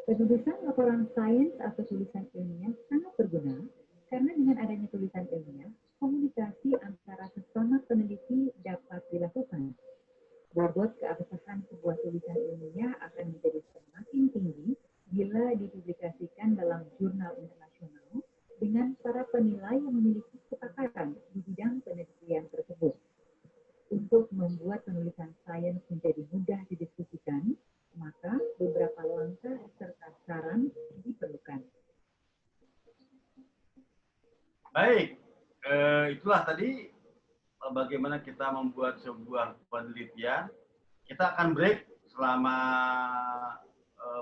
Penulisan laporan sains atau tulisan ilmiah sangat berguna karena dengan adanya tulisan ilmiah, komunikasi antara sesama peneliti dapat dilakukan. Bobot keabsahan sebuah tulisan ilmiah akan menjadi semakin tinggi bila dipublikasikan dalam jurnal internasional dengan para penilai yang memiliki kepakaran di bidang penelitian tersebut. Untuk membuat penulisan sains menjadi mudah didiskusikan, maka beberapa langkah serta saran diperlukan. Baik, itulah tadi bagaimana kita membuat sebuah penelitian. Kita akan break selama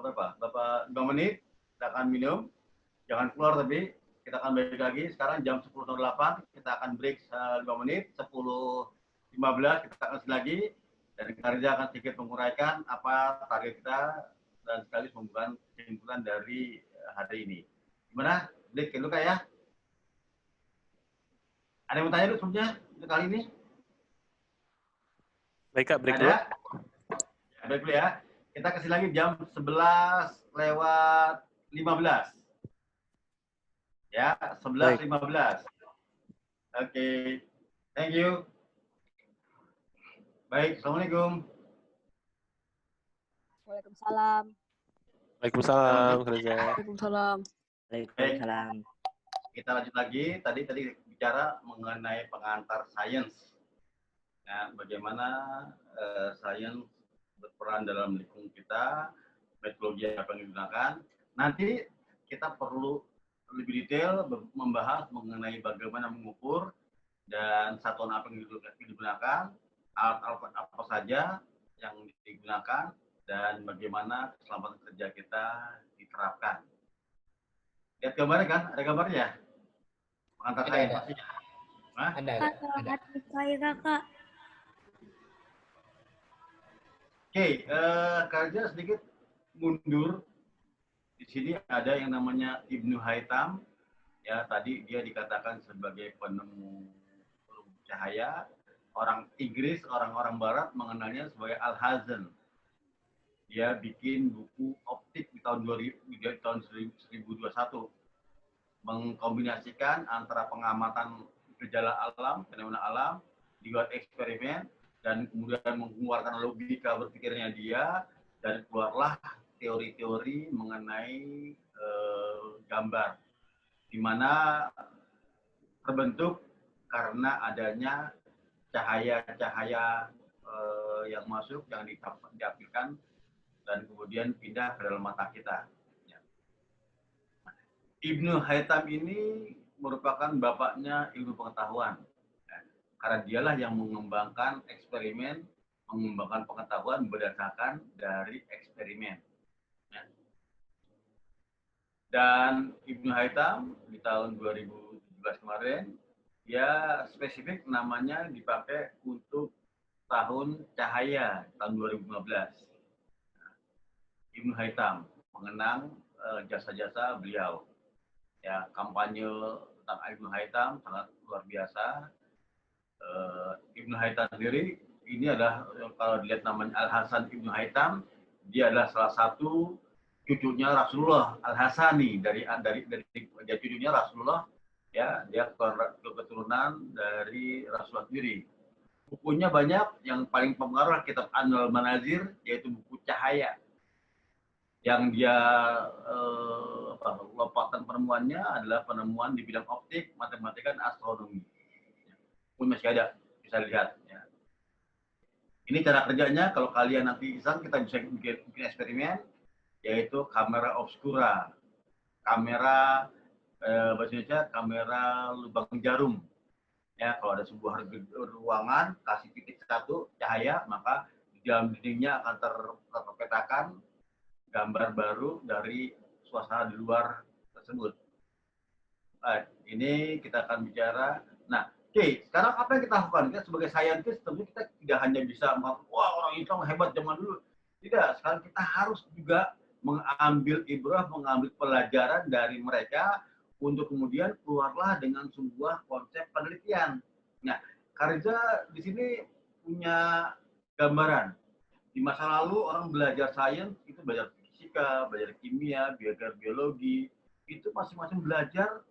berapa? 2 menit. Kita akan minum. Jangan keluar tapi kita akan balik lagi. Sekarang jam 10.08. Kita akan break 2 menit. 10.15 kita akan lagi. Dan Karja akan sedikit menguraikan apa target kita dan sekaligus membuat kesimpulan dari hari ini. Gimana? Break dulu Kak ya? Ada yang mau tanya dulu sebelumnya untuk kali ini? Baik Kak, break dulu. Ya, break dulu ya. Kita kasih lagi jam 11:15. Ya, 11:15. Oke. Thank you. Baik, Assalamualaikum. Waalaikumsalam. Waalaikumsalam, Reza. Waalaikumsalam. Waalaikumsalam. Kita lanjut lagi. Tadi bicara mengenai pengantar sains. Nah, bagaimana sains berperan dalam lingkungan kita, metodologi apa yang digunakan. Nanti kita perlu lebih detail membahas mengenai bagaimana mengukur dan satuan apa yang digunakan, alat apa saja yang digunakan, dan bagaimana keselamatan kerja kita diterapkan. Lihat gambarnya kan? Ada gambarnya? Pengantar sains pastinya. Ada. Kakak. Oke, Karja sedikit mundur. Di sini ada yang namanya Ibnu Haytham Ya, tadi dia dikatakan sebagai penemu cahaya. Orang Inggris, orang-orang Barat mengenalnya sebagai Alhazen. Dia bikin buku optik di tahun 1021, mengkombinasikan antara pengamatan gejala alam, fenomena alam, dibuat eksperimen, dan kemudian mengeluarkan logika berpikirnya dia, dan keluarlah teori-teori mengenai gambar, di mana terbentuk karena adanya cahaya-cahaya yang masuk, yang diaplikasikan, dan kemudian pindah ke dalam mata kita. Ya. Ibnu Haytham ini merupakan bapaknya ilmu pengetahuan. Ya. Karena dialah yang mengembangkan eksperimen, mengembangkan pengetahuan berdasarkan dari eksperimen. Ya. Dan Ibnu Haytham di tahun 2017 kemarin, ya spesifik namanya dipakai untuk tahun cahaya, tahun 2015. Ibnu Haytham mengenang jasa-jasa beliau. Ya, kampanye tentang Ibnu Haytham sangat luar biasa. Ibnu Haytham sendiri ini adalah, kalau dilihat namanya Al-Hasan Ibnu Haytham, dia adalah salah satu cucunya Rasulullah Al-Hasani, dari cucunya Rasulullah, ya, dia keturunan dari Rasulullah sendiri. Bukunya banyak, yang paling pengaruh kitab Anwar Manazir, yaitu buku cahaya. Yang dia lompatan penemuannya adalah penemuan di bidang optik, matematika, dan astronomi. Pun masih ada, bisa lihat. Ya. Ini cara kerjanya, kalau kalian nanti iseng, kita bisa bikin eksperimen, yaitu kamera obscura, kamera bahasa Indonesia, kamera lubang jarum. Ya, kalau ada sebuah ruangan, kasih titik satu cahaya, maka di dalam dindingnya akan terpetakan gambar baru dari suasana di luar tersebut. Ini kita akan bicara. Nah, oke, sekarang apa yang kita lakukan? Kita sebagai saintis, tentu kita tidak hanya bisa mengatakan, wah orang Islam hebat zaman dulu. Tidak, sekarang kita harus juga mengambil ibrah, mengambil pelajaran dari mereka, untuk kemudian keluarlah dengan sebuah konsep penelitian. Nah, Kariza di sini punya gambaran. Di masa lalu orang belajar sains itu belajar fisika, belajar kimia, belajar biologi, itu masing-masing belajar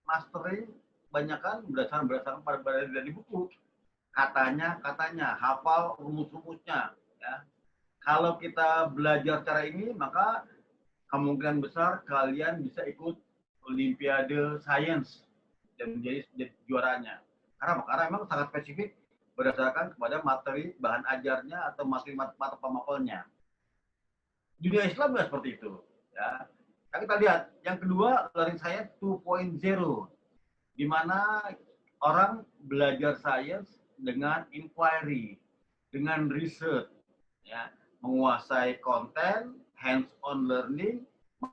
mastering banyakkan berdasarkan pada dari buku. Katanya, hafal rumus-rumusnya. Ya. Kalau kita belajar cara ini, maka kemungkinan besar kalian bisa ikut Olimpiade Sains dan menjadi juaranya. Karena memang sangat spesifik berdasarkan kepada materi bahan ajarnya atau materi mata pemakolnya. Dunia Islam juga seperti itu. Ya. Yang kita lihat, yang kedua, learning science 2.0, di mana orang belajar sains dengan inquiry, dengan research, ya, menguasai konten, hands-on learning,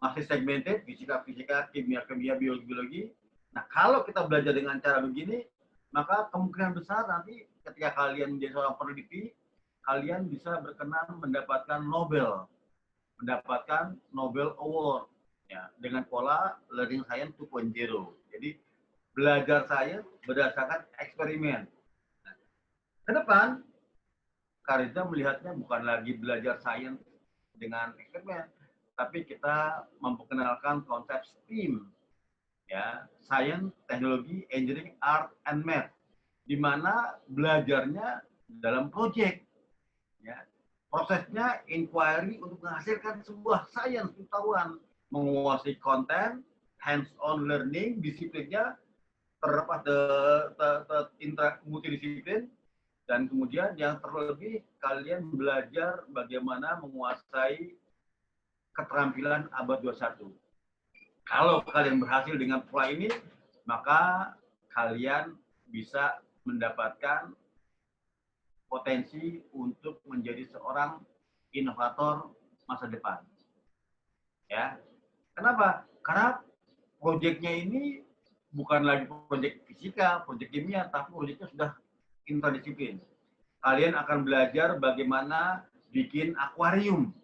masih segmented, fisika, kimia, biologi. Nah, kalau kita belajar dengan cara begini, maka kemungkinan besar nanti ketika kalian menjadi seorang peneliti, kalian bisa berkenan mendapatkan Nobel Award, ya, dengan pola learning science 2.0. Jadi belajar sains berdasarkan eksperimen. Nah, ke depan, Kariza melihatnya bukan lagi belajar sains dengan eksperimen, tapi kita memperkenalkan konsep STEAM, ya, Science, Teknologi, Engineering, Art, and Math, di mana belajarnya dalam proyek, ya, prosesnya inquiry untuk menghasilkan sebuah sains pengetahuan, menguasai konten, hands-on learning, disiplinnya multidisiplin, dan kemudian yang terlebih kalian belajar bagaimana menguasai keterampilan abad 21. Kalau kalian berhasil dengan pola ini, maka kalian bisa mendapatkan potensi untuk menjadi seorang inovator masa depan. Ya. Kenapa? Karena proyeknya ini bukan lagi proyek fisika, proyek kimia, tapi proyeknya sudah interdisiplin. Kalian akan belajar bagaimana bikin akuarium.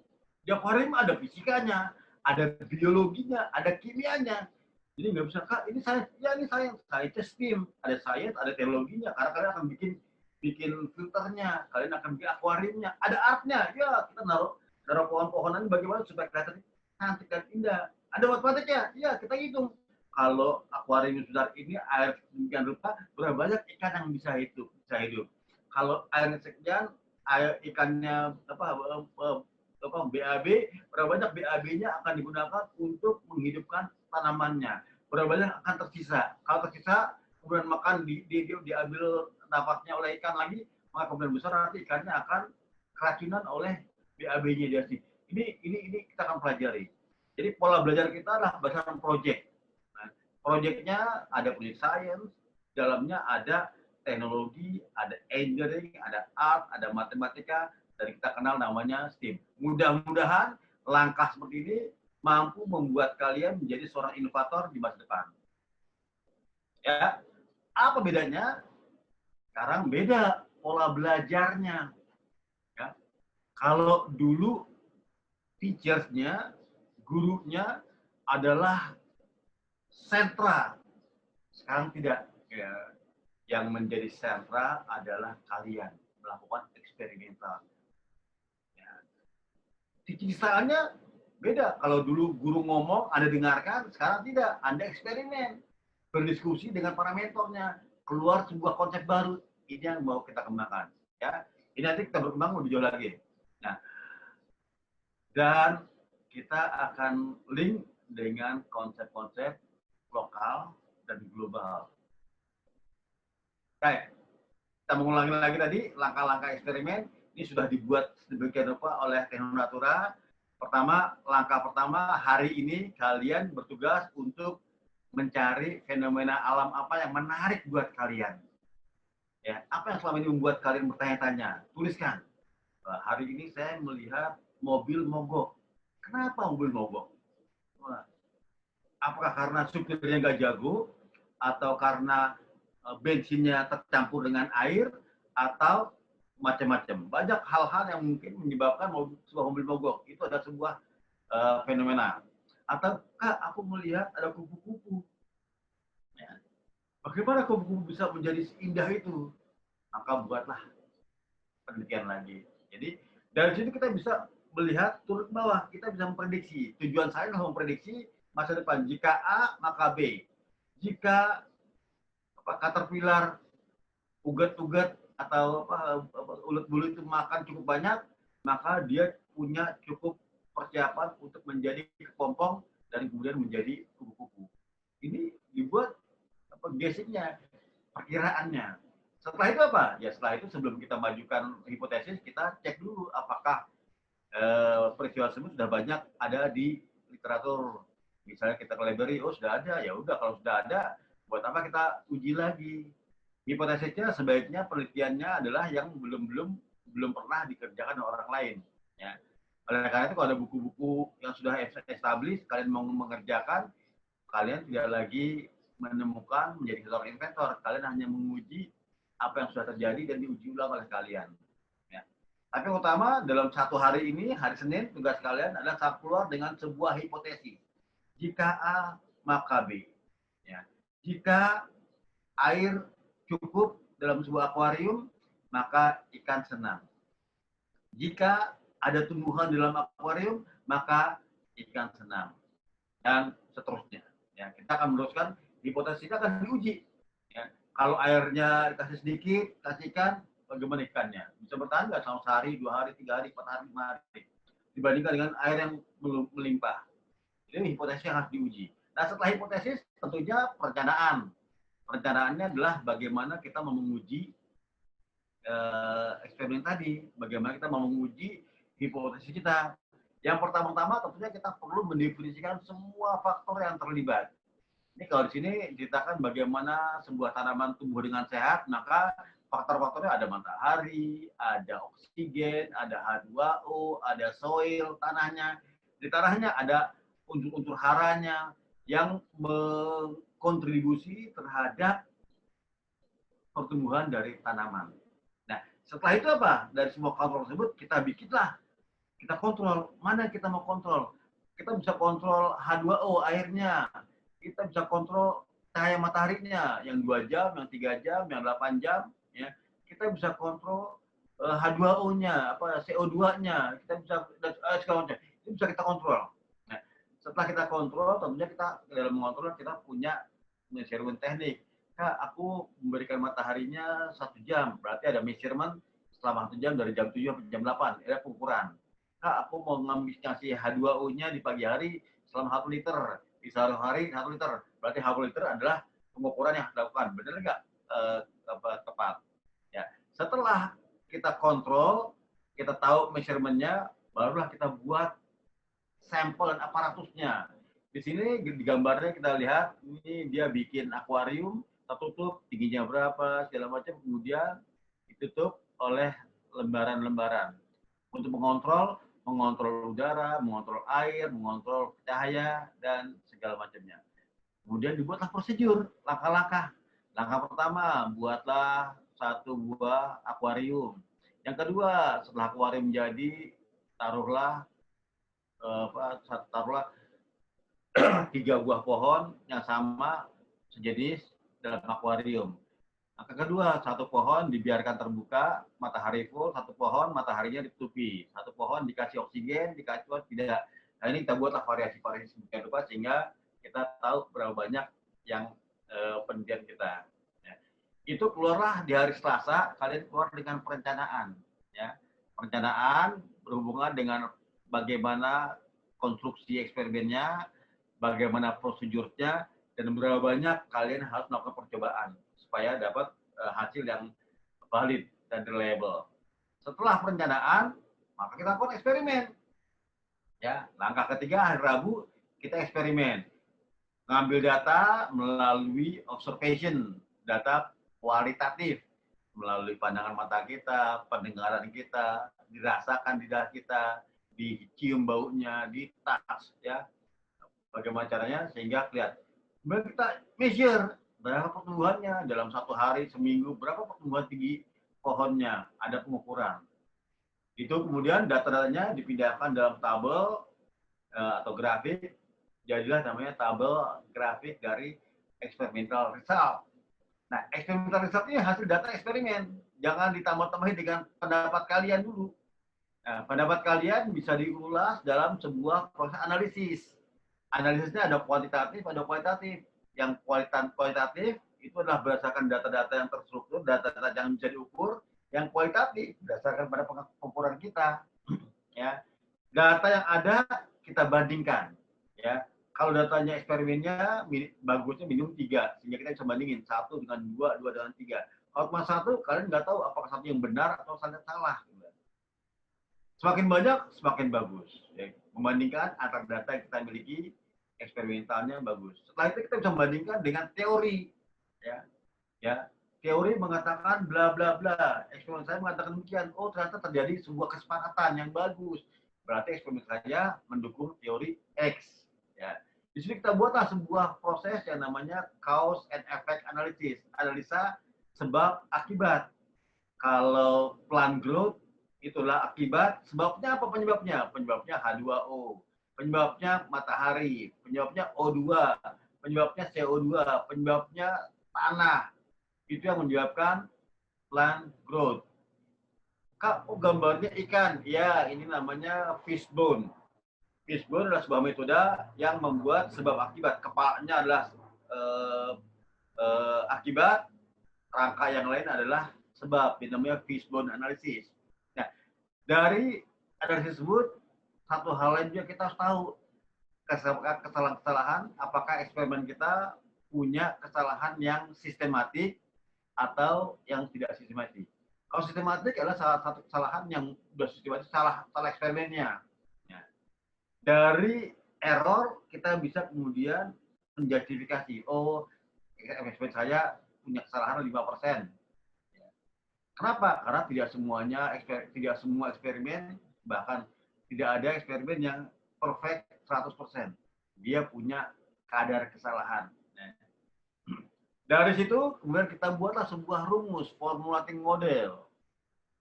Di akuarium ada fisikanya, ada biologinya, ada kimianya. Jadi nggak bisa, Kak, ini sains. Ya, ini sains. Sainsnya STEAM. Ada sains, ada teknologinya. Karena kalian akan bikin filternya. Kalian akan bikin akuariumnya. Ada artnya. Ya, kita naruh pohon-pohonan bagaimana supaya kelihatan cantik dan indah. Ada matematiknya. Ya, kita hitung. Kalau akuarium sebesar ini, air sedemikian rupa, berapa banyak ikan yang bisa hidup. Kalau airnya sekian, air ikannya BAB, berapa banyak BAB-nya akan digunakan untuk menghidupkan tanamannya. Berapa banyak akan tersisa. Kalau tersisa, kemudian makan diambil nafasnya oleh ikan lagi, maka kemudian besar nanti ikannya akan keracunan oleh BAB-nya dia sih. Ini kita akan pelajari. Jadi pola belajar kita adalah berdasarkan proyek. Nah, proyeknya ada project science, dalamnya ada teknologi, ada engineering, ada art, ada matematika, dan kita kenal namanya STEAM. Mudah-mudahan langkah seperti ini mampu membuat kalian menjadi seorang inovator di masa depan. Ya, apa bedanya? Sekarang beda pola belajarnya. Ya. Kalau dulu teachers-nya, gurunya adalah sentra, sekarang tidak. Ya. Yang menjadi sentra adalah kalian melakukan eksperimental. Ya. Teaching style-nya beda. Kalau dulu guru ngomong, Anda dengarkan, sekarang tidak. Anda eksperimen, berdiskusi dengan para mentornya, keluar sebuah konsep baru. Ini yang mau kita kembangkan. Ya. Ini nanti kita berkembang lebih jauh lagi. Nah, dan kita akan link dengan konsep-konsep lokal dan global. Baik, kita mengulangi lagi tadi langkah-langkah eksperimen. Ini sudah dibuat sedemikian rupa oleh Teknonatura. Langkah pertama, hari ini kalian bertugas untuk mencari fenomena alam apa yang menarik buat kalian. Ya, apa yang selama ini membuat kalian bertanya-tanya? Tuliskan. Hari ini saya melihat mobil mogok. Kenapa mobil mogok? Apakah karena supirnya nggak jago? Atau karena bensinnya tercampur dengan air, atau macam-macam. Banyak hal-hal yang mungkin menyebabkan sebuah mobil mogok. Itu ada sebuah fenomena. Atau, Kak, aku melihat ada kupu-kupu. Ya. Bagaimana kupu-kupu bisa menjadi seindah itu? Maka buatlah penelitian lagi. Jadi, dari situ kita bisa melihat turun ke bawah. Kita bisa memprediksi. Tujuan saya adalah memprediksi masa depan. Jika A, maka B. Jika caterpillar, ugat-ugat atau ulat bulu itu makan cukup banyak, maka dia punya cukup persiapan untuk menjadi kepompong dan kemudian menjadi kupu-kupu. Ini dibuat guessing-nya, perkiraannya. Setelah itu apa? Ya setelah itu sebelum kita majukan hipotesis, kita cek dulu apakah peristiwa tersebut sudah banyak ada di literatur. Misalnya kita ke library, oh sudah ada, ya udah kalau sudah ada, buat apa kita uji lagi? Hipotesisnya sebaiknya penelitiannya adalah yang belum pernah dikerjakan oleh orang lain. Ya. Oleh karena itu kalau ada buku-buku yang sudah established, kalian mau mengerjakan, kalian tidak lagi menemukan menjadi seorang inventor. Kalian hanya menguji apa yang sudah terjadi dan diuji ulang oleh kalian. Ya. Tapi utama dalam satu hari ini, hari Senin, tugas kalian adalah keluar dengan sebuah hipotesis. Jika A, maka B. Ya. Jika air cukup dalam sebuah akuarium, maka ikan senang. Jika ada tumbuhan dalam akuarium, maka ikan senang. Dan seterusnya. Ya, kita akan meneruskan, hipotesis kita akan diuji. Ya, kalau airnya dikasih sedikit, kasih ikan, bagaimana ikannya? Bisa bertahan nggak selama sehari, 2 hari, 3 hari, 4 hari, 5 hari? Dibandingkan dengan air yang melimpah. Ini hipotesis yang harus diuji. Nah, setelah hipotesis, tentunya perencanaan. Perencanaannya adalah bagaimana kita mau menguji eksperimen tadi. Bagaimana kita mau menguji hipotesis kita. Yang pertama-tama tentunya kita perlu mendefinisikan semua faktor yang terlibat. Ini kalau di sini ceritakan bagaimana sebuah tanaman tumbuh dengan sehat, maka faktor-faktornya ada matahari, ada oksigen, ada H2O, ada soil, tanahnya. Di tanahnya ada unsur-unsur haranya yang kontribusi terhadap pertumbuhan dari tanaman. Nah, setelah itu apa? Dari semua kontrol tersebut, kita bikinlah, kita kontrol. Mana yang kita mau kontrol? Kita bisa kontrol H2O, airnya. kita bisa kontrol cahaya mataharinya yang 2 jam, yang 3 jam, yang 8 jam, ya. Kita bisa kontrol H2O-nya, apa CO2-nya, kita bisa segala macam. Itu bisa kita kontrol. Nah, setelah kita kontrol, tentunya kita dalam mengontrol kita punya measurement teknik. Kak, aku memberikan mataharinya 1 jam, berarti ada measurement selama 1 jam dari jam 7 sampai jam 8, ada pengukuran. Kak, aku mau ngasih H2O-nya di pagi hari selama 1 liter, di sore hari 1 liter. Berarti 1 liter adalah pengukuran yang dilakukan. Benar nggak tepat? Ya. Setelah kita kontrol, kita tahu measurement-nya, barulah kita buat sampel dan aparatusnya. Di sini di gambarnya kita lihat, ini dia bikin akuarium, tertutup, tingginya berapa, segala macam, kemudian ditutup oleh lembaran-lembaran. Untuk mengontrol udara, mengontrol air, mengontrol cahaya, dan segala macamnya. Kemudian dibuatlah prosedur, langkah-langkah. Langkah pertama, buatlah 1 buah akuarium. Yang kedua, setelah akuarium jadi, taruhlah 3 buah pohon yang sama sejenis dalam akuarium. Langkah kedua, 1 pohon dibiarkan terbuka, matahari full, 1 pohon mataharinya ditutupi, 1 pohon dikasih oksigen, dikasih tidak. Nah, ini kita buatlah variasi-variasi sedemikian rupa sehingga kita tahu berapa banyak yang penelitian kita. Ya. Itu keluarlah di hari Selasa, kalian keluar dengan perencanaan. Ya. Perencanaan berhubungan dengan bagaimana konstruksi eksperimennya, bagaimana prosedurnya, dan berapa banyak kalian harus melakukan percobaan supaya dapat hasil yang valid dan reliable. Setelah perencanaan, maka kita lakukan eksperimen. Ya, langkah ketiga hari Rabu kita eksperimen. Ngambil data melalui observation, data kualitatif melalui pandangan mata kita, pendengaran kita, dirasakan di dada kita, dicium baunya, di touch, ya. Bagaimana caranya sehingga kelihatan. Kemudian kita measure berapa pertumbuhannya dalam 1 hari, seminggu, berapa pertumbuhan tinggi pohonnya, ada pengukuran. Itu kemudian data-datanya dipindahkan dalam tabel atau grafik, jadilah namanya tabel grafik dari experimental result. Nah, experimental result ini hasil data eksperimen, jangan ditambah-tambahin dengan pendapat kalian dulu. Nah, pendapat kalian bisa diulas dalam sebuah proses analisis. Analisisnya ada kuantitatif, ada kualitatif. Yang kualitatif itu adalah berdasarkan data-data yang terstruktur, data-data yang bisa diukur. Yang kualitatif berdasarkan pada pengukuran kita. Ya, data yang ada kita bandingkan. Ya, kalau datanya eksperimennya bagusnya minimum 3, sehingga kita bisa bandingin 1 dengan 2, 2 dengan 3. Kalau cuma 1, kalian nggak tahu apakah 1 yang benar atau salah. Semakin banyak, semakin bagus. Ya, membandingkan antara data yang kita miliki, eksperimentalnya bagus. Setelah itu kita bisa membandingkan dengan teori. Ya, teori mengatakan bla bla bla. Eksperimen saya mengatakan demikian. Oh, ternyata terjadi sebuah kesepakatan yang bagus. Berarti eksperimen saya mendukung teori X. Ya. Di sini kita buatlah sebuah proses yang namanya cause and effect analysis. Analisa sebab akibat. Kalau plant growth itulah akibat. Sebabnya apa penyebabnya? Penyebabnya H2O. Penyebabnya matahari, penyebabnya O2, penyebabnya CO2, penyebabnya tanah. Itu yang menyebabkan plant growth. Kak, oh gambarnya ikan. Ya, ini namanya fishbone. Fishbone adalah sebuah metode yang membuat sebab akibat. Kepalanya adalah akibat, rangka yang lain adalah sebab. Ini namanya fishbone analysis. Nah, dari analisis tersebut, satu hal lain juga kita harus tahu kesalahan-kesalahan, apakah eksperimen kita punya kesalahan yang sistematik atau yang tidak sistematik. Kalau sistematik adalah salah satu kesalahan yang sudah sistematik, salah eksperimennya. Ya. Dari error kita bisa kemudian menjustifikasi, oh eksperimen saya punya kesalahan 5%. Ya. Kenapa? Karena tidak semua eksperimen, bahkan tidak ada eksperimen yang perfect 100%. Dia punya kadar kesalahan. Nah, dari situ kemudian kita buatlah sebuah rumus, formulating model.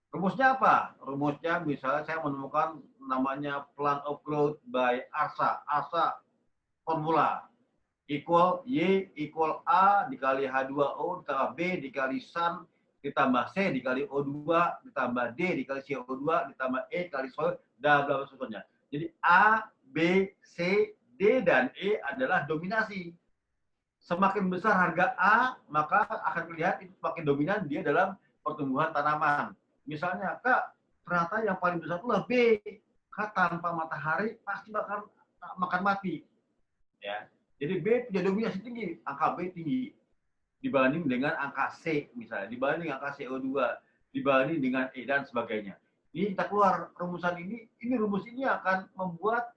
Rumusnya apa? Rumusnya misalnya saya menemukan namanya plan of growth by ARSA. ARSA formula. equal Y equal A dikali H2O ditambah B dikali sun ditambah C dikali O2 ditambah D dikali CO2 ditambah E kali soil dan bla bla seterusnya. Jadi A, B, C, D dan E adalah dominasi. Semakin besar harga A, maka akan terlihat itu semakin dominan dia dalam pertumbuhan tanaman. Misalnya, Kak, ternyata yang paling besar itulah B. Kak, tanpa matahari pasti bakal makan mati. Ya. Jadi B punya dominasi tinggi, angka B tinggi dibanding dengan angka C misalnya, dibanding angka CO2, dibanding dengan E dan sebagainya. Ini kita keluar rumusan ini rumus ini akan membuat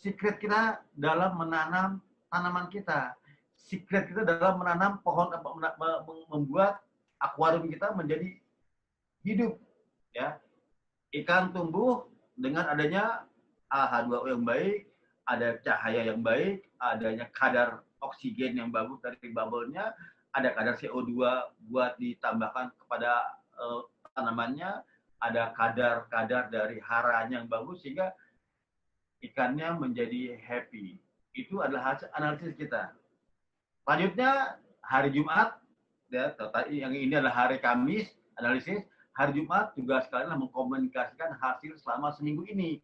secret kita dalam menanam tanaman kita. Secret kita dalam menanam pohon, membuat akuarium kita menjadi hidup. Ya, ikan tumbuh dengan adanya H2O yang baik, ada cahaya yang baik, adanya kadar oksigen yang bagus dari bubble-nya, ada kadar CO2 buat ditambahkan kepada tanamannya, ada kadar dari haranya yang bagus sehingga ikannya menjadi happy. Itu adalah hasil analisis kita. Selanjutnya hari Jumat, ya, yang ini adalah hari Kamis analisis. Hari Jumat juga sekalian mengkomunikasikan hasil selama seminggu ini.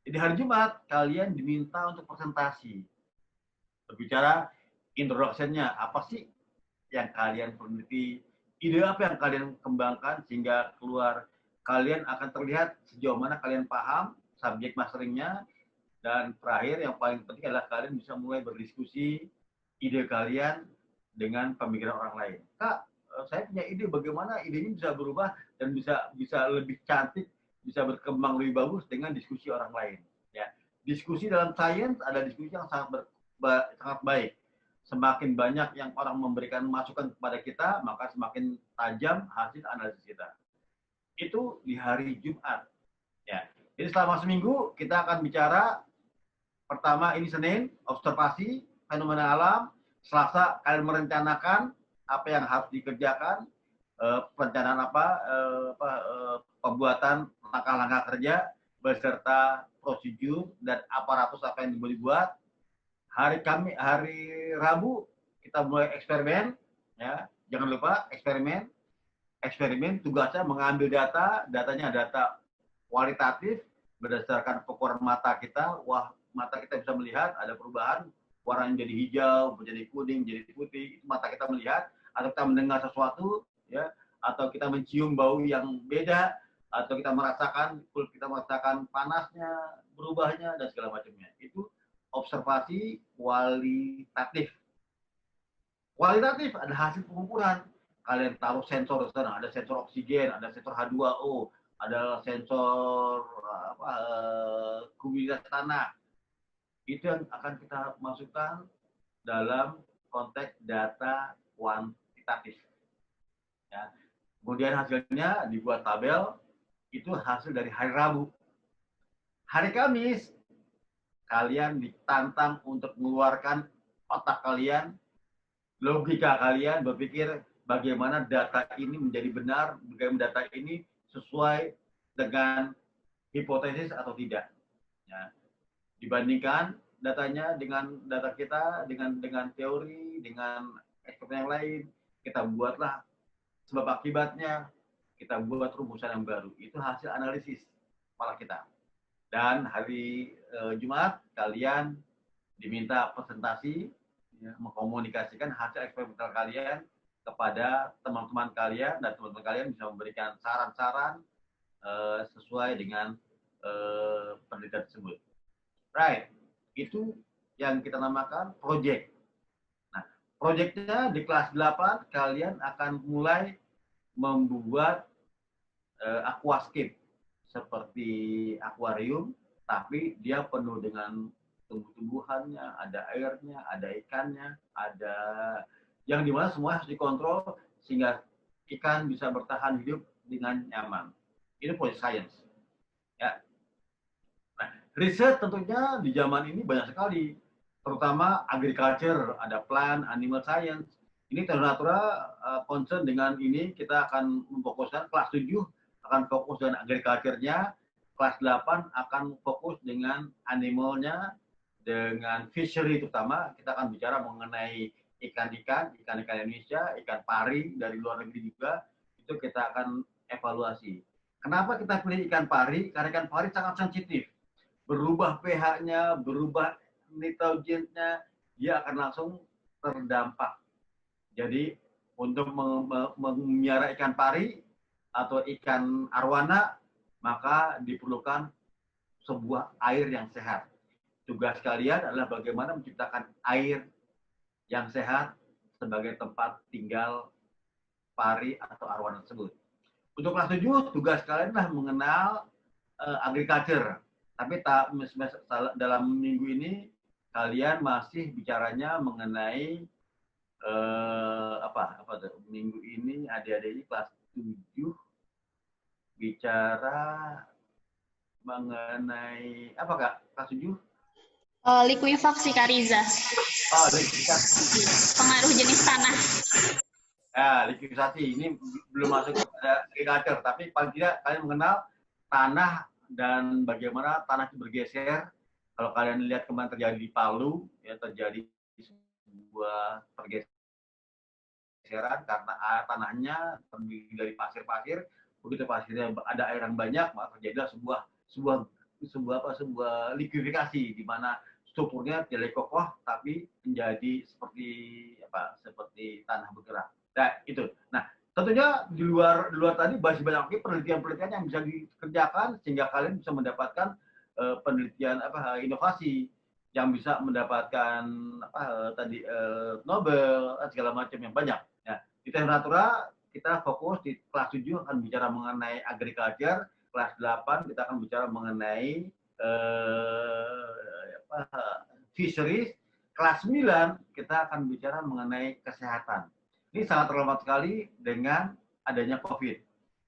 Jadi hari Jumat kalian diminta untuk presentasi, berbicara introduction-nya, apa sih yang kalian peneliti, ide apa yang kalian kembangkan sehingga keluar. Kalian akan terlihat sejauh mana kalian paham subjek masteringnya, dan terakhir yang paling penting adalah kalian bisa mulai berdiskusi ide kalian dengan pemikiran orang lain. Kak, saya punya ide, bagaimana idenya bisa berubah dan bisa lebih cantik, bisa berkembang lebih bagus dengan diskusi orang lain. Ya, diskusi dalam sains ada diskusi yang sangat baik. Semakin banyak yang orang memberikan masukan kepada kita, maka semakin tajam hasil analisis kita. Itu di hari Jumat. Ya, jadi selama seminggu kita akan bicara. Pertama ini Senin, observasi fenomena alam. Selasa kalian merencanakan apa yang harus dikerjakan, perencanaan pembuatan langkah-langkah kerja beserta prosedur dan aparatus apa yang dibuat. Hari Rabu kita mulai eksperimen, ya, jangan lupa eksperimen. Eksperimen tugasnya mengambil datanya data kualitatif berdasarkan ukuran mata kita. Wah, mata kita bisa melihat ada perubahan, warnanya jadi hijau, menjadi kuning, jadi putih, itu mata kita melihat. Atau kita mendengar sesuatu, ya, atau kita mencium bau yang beda, atau kita merasakan kulit kita merasakan panasnya, berubahnya dan segala macamnya. Itu observasi kualitatif. Kualitatif ada hasil pengukuran. Kalian taruh sensor di sana, ada sensor oksigen, ada sensor H2O, ada sensor kualitas tanah. Itu yang akan kita masukkan dalam konteks data kuantitatif. Ya. Kemudian hasilnya dibuat tabel, itu hasil dari hari Rabu. Hari Kamis, kalian ditantang untuk mengeluarkan otak kalian, logika kalian, berpikir bagaimana data ini menjadi benar, bagaimana data ini sesuai dengan hipotesis atau tidak. Ya. Dibandingkan datanya dengan data kita, dengan teori, dengan eksperimen yang lain, kita buatlah sebab akibatnya, kita buat rumusan yang baru. Itu hasil analisis kepala kita. Dan hari Jumat kalian diminta presentasi, ya, mengkomunikasikan hasil eksperimental kalian kepada teman-teman kalian, dan teman-teman kalian bisa memberikan saran-saran sesuai dengan penelitian tersebut. Right, itu yang kita namakan project. Nah, projectnya di kelas 8 kalian akan mulai membuat aquascape seperti akuarium, tapi dia penuh dengan tumbuh-tumbuhannya, ada airnya, ada ikannya, ada yang dimana semua harus dikontrol sehingga ikan bisa bertahan hidup dengan nyaman. Ini project science. Ya. Nah, riset tentunya di zaman ini banyak sekali, terutama agriculture, ada plant, animal science. Ini Natura concern dengan ini, kita akan memfokuskan kelas 7 akan fokus dengan agriculture-nya, kelas 8 akan fokus dengan animalnya, dengan fishery terutama, kita akan bicara mengenai ikan-ikan Indonesia, ikan pari dari luar negeri juga, itu kita akan evaluasi. Kenapa kita pilih ikan pari? Karena ikan pari sangat sensitif. Berubah pH-nya, berubah nitrogennya, dia akan langsung terdampak. Jadi untuk memelihara ikan pari atau ikan arwana, maka diperlukan sebuah air yang sehat. Tugas kalian adalah bagaimana menciptakan air yang sehat sebagai tempat tinggal pari atau arwana tersebut. Untuk kelas 7, tugas kalian adalah mengenal agriculture. Tapi dalam minggu ini kalian masih bicaranya mengenai minggu ini adik-adik kelas 7 bicara mengenai apa Kak? Kelas 7? Likuifaksi Kak Riza. Oh, likuifaksi. Pengaruh jenis tanah. Ya, likuifaksi ini belum masuk kepada agriculture, tapi paling tidak kalian mengenal tanah dan bagaimana tanah itu bergeser. Kalau kalian lihat kemarin terjadi di Palu, ya terjadi sebuah pergeseran karena tanahnya terdiri dari pasir-pasir. Begitu pasirnya ada air yang banyak, maka terjadilah sebuah likuifikasi di mana strukturnya tidak kokoh tapi menjadi seperti tanah bergerak. Nah, itu. Nah, tentunya di luar tadi masih banyak penelitian-penelitian yang bisa dikerjakan sehingga kalian bisa mendapatkan penelitian inovasi yang bisa mendapatkan Nobel segala macam yang banyak. Nah, di Teknik Natura kita fokus di kelas 7 akan bicara mengenai agriculture, kelas 8 kita akan bicara mengenai fisheries, kelas 9 kita akan bicara mengenai kesehatan. Ini sangat relevan sekali dengan adanya COVID.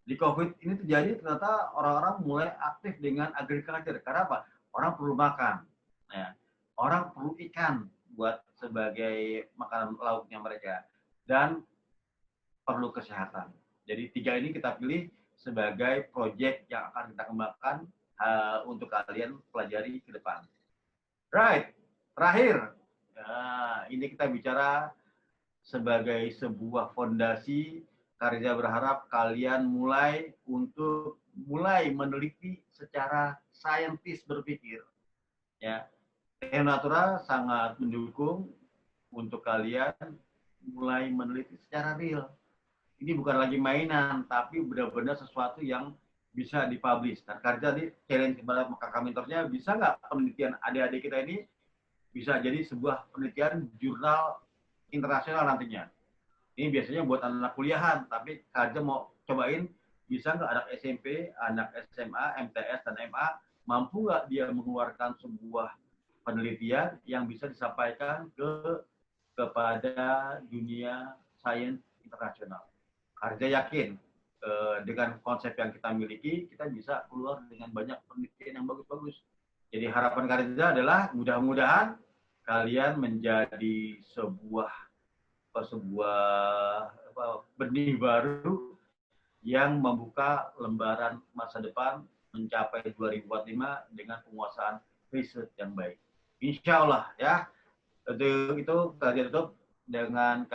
Di COVID ini terjadi ternyata orang-orang mulai aktif dengan agriculture. Karena apa? Orang perlu makan. Ya. Orang perlu ikan buat sebagai makanan lauknya mereka. Dan perlu kesehatan. Jadi 3 ini kita pilih sebagai proyek yang akan kita kembangkan untuk kalian pelajari ke depan. Right, terakhir. Nah, ini kita bicara sebagai sebuah fondasi. Karya berharap kalian mulai meneliti secara saintis berpikir. Ya, Teknik Natura sangat mendukung untuk kalian mulai meneliti secara real. Ini bukan lagi mainan, tapi benar-benar sesuatu yang bisa dipublish. Dan Karja di challenge kepada kakak mentornya, bisa nggak penelitian adik-adik kita ini bisa jadi sebuah penelitian jurnal internasional nantinya. Ini biasanya buat anak kuliahan, tapi Karja mau cobain, bisa nggak anak SMP, anak SMA, MTS, dan MA, mampu nggak dia mengeluarkan sebuah penelitian yang bisa disampaikan kepada dunia sains internasional. Karja yakin dengan konsep yang kita miliki, kita bisa keluar dengan banyak penelitian yang bagus-bagus. Jadi harapan Karja adalah mudah-mudahan kalian menjadi sebuah benih baru yang membuka lembaran masa depan mencapai 2045 dengan penguasaan riset yang baik. Insya Allah ya. Itu Karja tutup dengan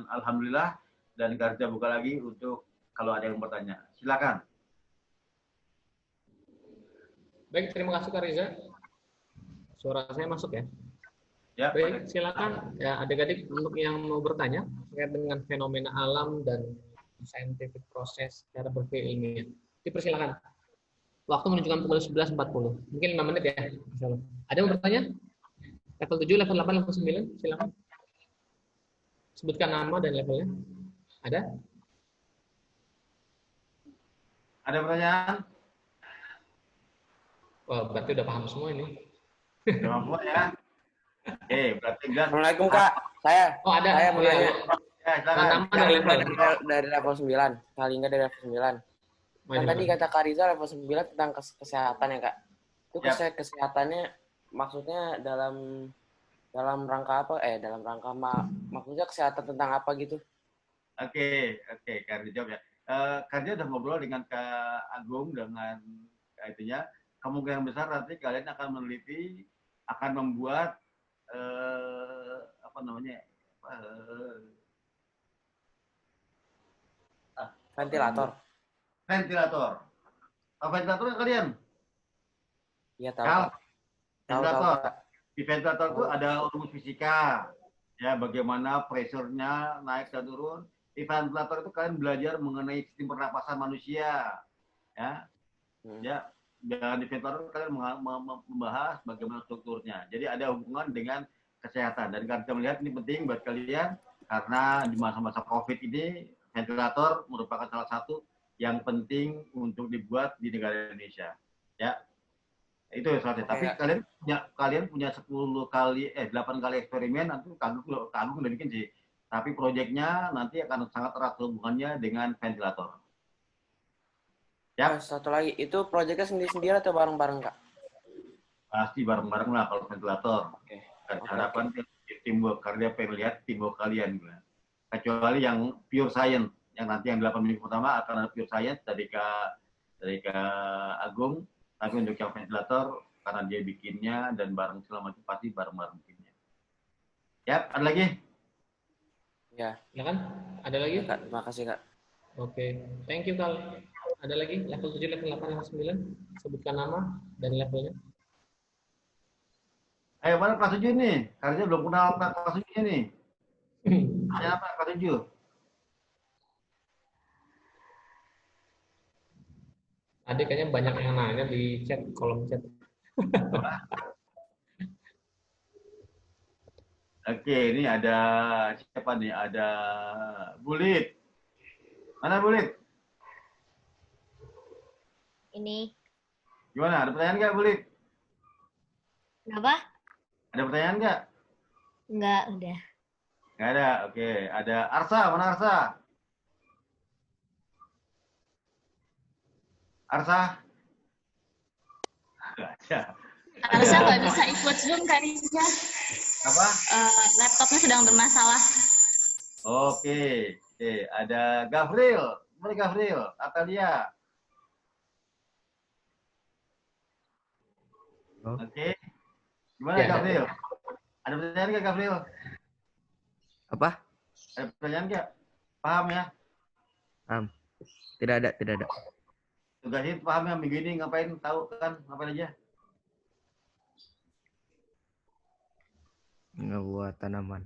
alhamdulillah. Dan Karja buka lagi untuk kalau ada yang bertanya. Silakan. Baik, terima kasih Kak Riza. Suara saya masuk ya? Ya, baik, silakan ya adik-adik untuk yang mau bertanya terkait dengan fenomena alam dan scientific proses cara berpikir ilmiah. Dipersilakan. Waktu menunjukkan pukul 11.40. Mungkin 5 menit ya. Insyaallah. Ada yang mau bertanya? Level 7, level 8, level 9, silakan. Sebutkan nama dan levelnya. Ada? Ada pertanyaan? Wah, berarti udah paham semua ini. Udah mampu ya? Oke, berarti enggak. Assalamualaikum Kak, saya. Oh, ada. Saya Oh, ya, ya. Ya, silakan. Nama dan level. Dari level 9, kali enggak dari level 9. Kan tadi kata Kak Riza level 9 tentang kesehatan ya Kak. Itu kesehatannya maksudnya dalam rangka apa? Dalam rangka maksudnya kesehatan tentang apa gitu? Oke, Karja jawab ya. Karja udah ngobrol dengan Kak Agung dengan itunya. Kemungkinan besar nanti kalian akan meneliti akan membuat apa namanya Ventilator. ventilator. Tahu ventilator nggak kalian? Iya tahu, Kal, Kak. Tahu, ventilator. Kak. Di ventilator itu ada rumus fisika, ya bagaimana pressure-nya naik dan turun. Di ventilator itu kalian belajar mengenai sistem pernapasan manusia, ya. Ya, dan di ventilator kalian membahas bagaimana strukturnya. Jadi ada hubungan dengan kesehatan. Dan kita melihat ini penting buat kalian karena di masa-masa COVID ini ventilator merupakan salah satu yang penting untuk dibuat di negara Indonesia. Ya, itu saatnya. Tapi kalian punya 8 kali eksperimen, nanti kagum udah bikin sih. Tapi proyeknya nanti akan sangat erat hubungannya dengan ventilator. Ya. Satu lagi, itu proyeknya sendiri-sendiri atau bareng-bareng, Kak? Pasti bareng-bareng lah kalau ventilator. Oke. Harapan teamwork, karena dia pengen lihat teamwork kalian. Kecuali yang pure science, yang nanti yang 8 minggu pertama akan ada pure science dari Kak Agung. Tapi untuk yang ventilator, karena dia bikinnya dan bareng selama itu pasti bareng-bareng bikinnya. Ya, ada lagi? Ya. Ya kan? Ada lagi? Ya, Kak. Terima kasih, Kak. Oke. Thank you, Kal. Ada lagi? Level 7, level 8, level 9? Sebutkan nama dan levelnya. Ayo, mana kelas 7 nih? Karena belum kenal kelas 7 nih. Tanya apa kelas 7? Tadi kayaknya banyak yang nanya di chat, kolom chat. Oke, ini ada siapa nih? Ada Bulit. Mana Bulit? Ini. Gimana? Ada pertanyaan nggak, Bulit? Kenapa? Ada pertanyaan nggak? Enggak, udah. Nggak ada. Oke, ada Arsa. Mana Arsa? Arsa? Nggak ada. Arsa nggak bisa ikut Zoom, Kariza. Apa? Laptopnya sedang bermasalah. Oke. Oke, ada Gavril. Mana Gavril? Atalia. Oke. Gimana Ya. Gavril? Ada pertanyaan nggak Gavril? Apa? Ada pertanyaan nggak? Paham ya? Tidak ada. Tugasnya paham ya, minggu ini ngapain, tahu kan? Ngapain aja? Ngebuat tanaman.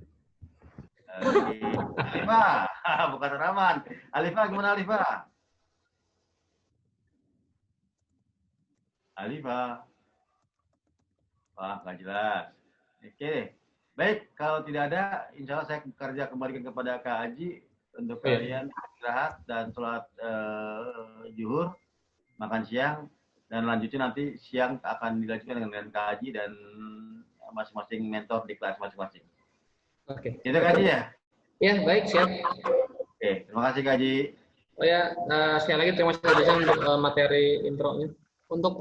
Oke. Alifah, bukan tanaman. Alifah, gimana Alifah? Alifah. Wah, nggak jelas. Oke. Baik, kalau tidak ada, insya Allah saya kerja kembalikan kepada Kak Haji untuk kalian istirahat dan sholat zuhur, makan siang, dan lanjutnya nanti siang akan dilanjutkan dengan Kak Haji dan masing-masing mentor di kelas masing-masing. Oke. Itu Kak Haji ya? Ya, baik, siap. Oke, terima kasih Kak Haji. Oh ya, sekali lagi terima kasih Desa untuk materi intronya. Untuk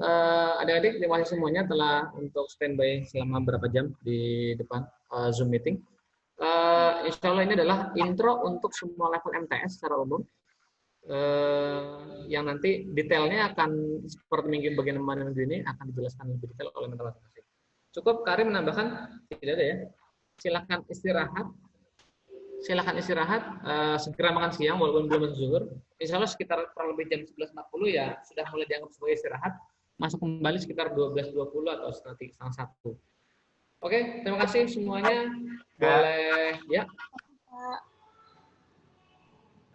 adik-adik, terima kasih semuanya telah untuk standby selama berapa jam di depan Zoom meeting. Insya Allah ini adalah intro untuk semua level MTS secara umum. Yang nanti detailnya akan seperti bagian minggu ini akan dijelaskan lebih detail oleh mentor masing-masing. Cukup Karim menambahkan? Tidak ada ya. Silakan istirahat. Segera makan siang walaupun belum zuhur. Insya Allah sekitar kurang lebih jam 11.40 ya sudah mulai dianggap sebagai istirahat. Masuk kembali sekitar 12.20 atau nanti setengah 1. Oke, terima kasih semuanya. Boleh ya.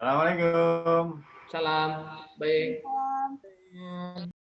Assalamualaikum. Salam. Baik.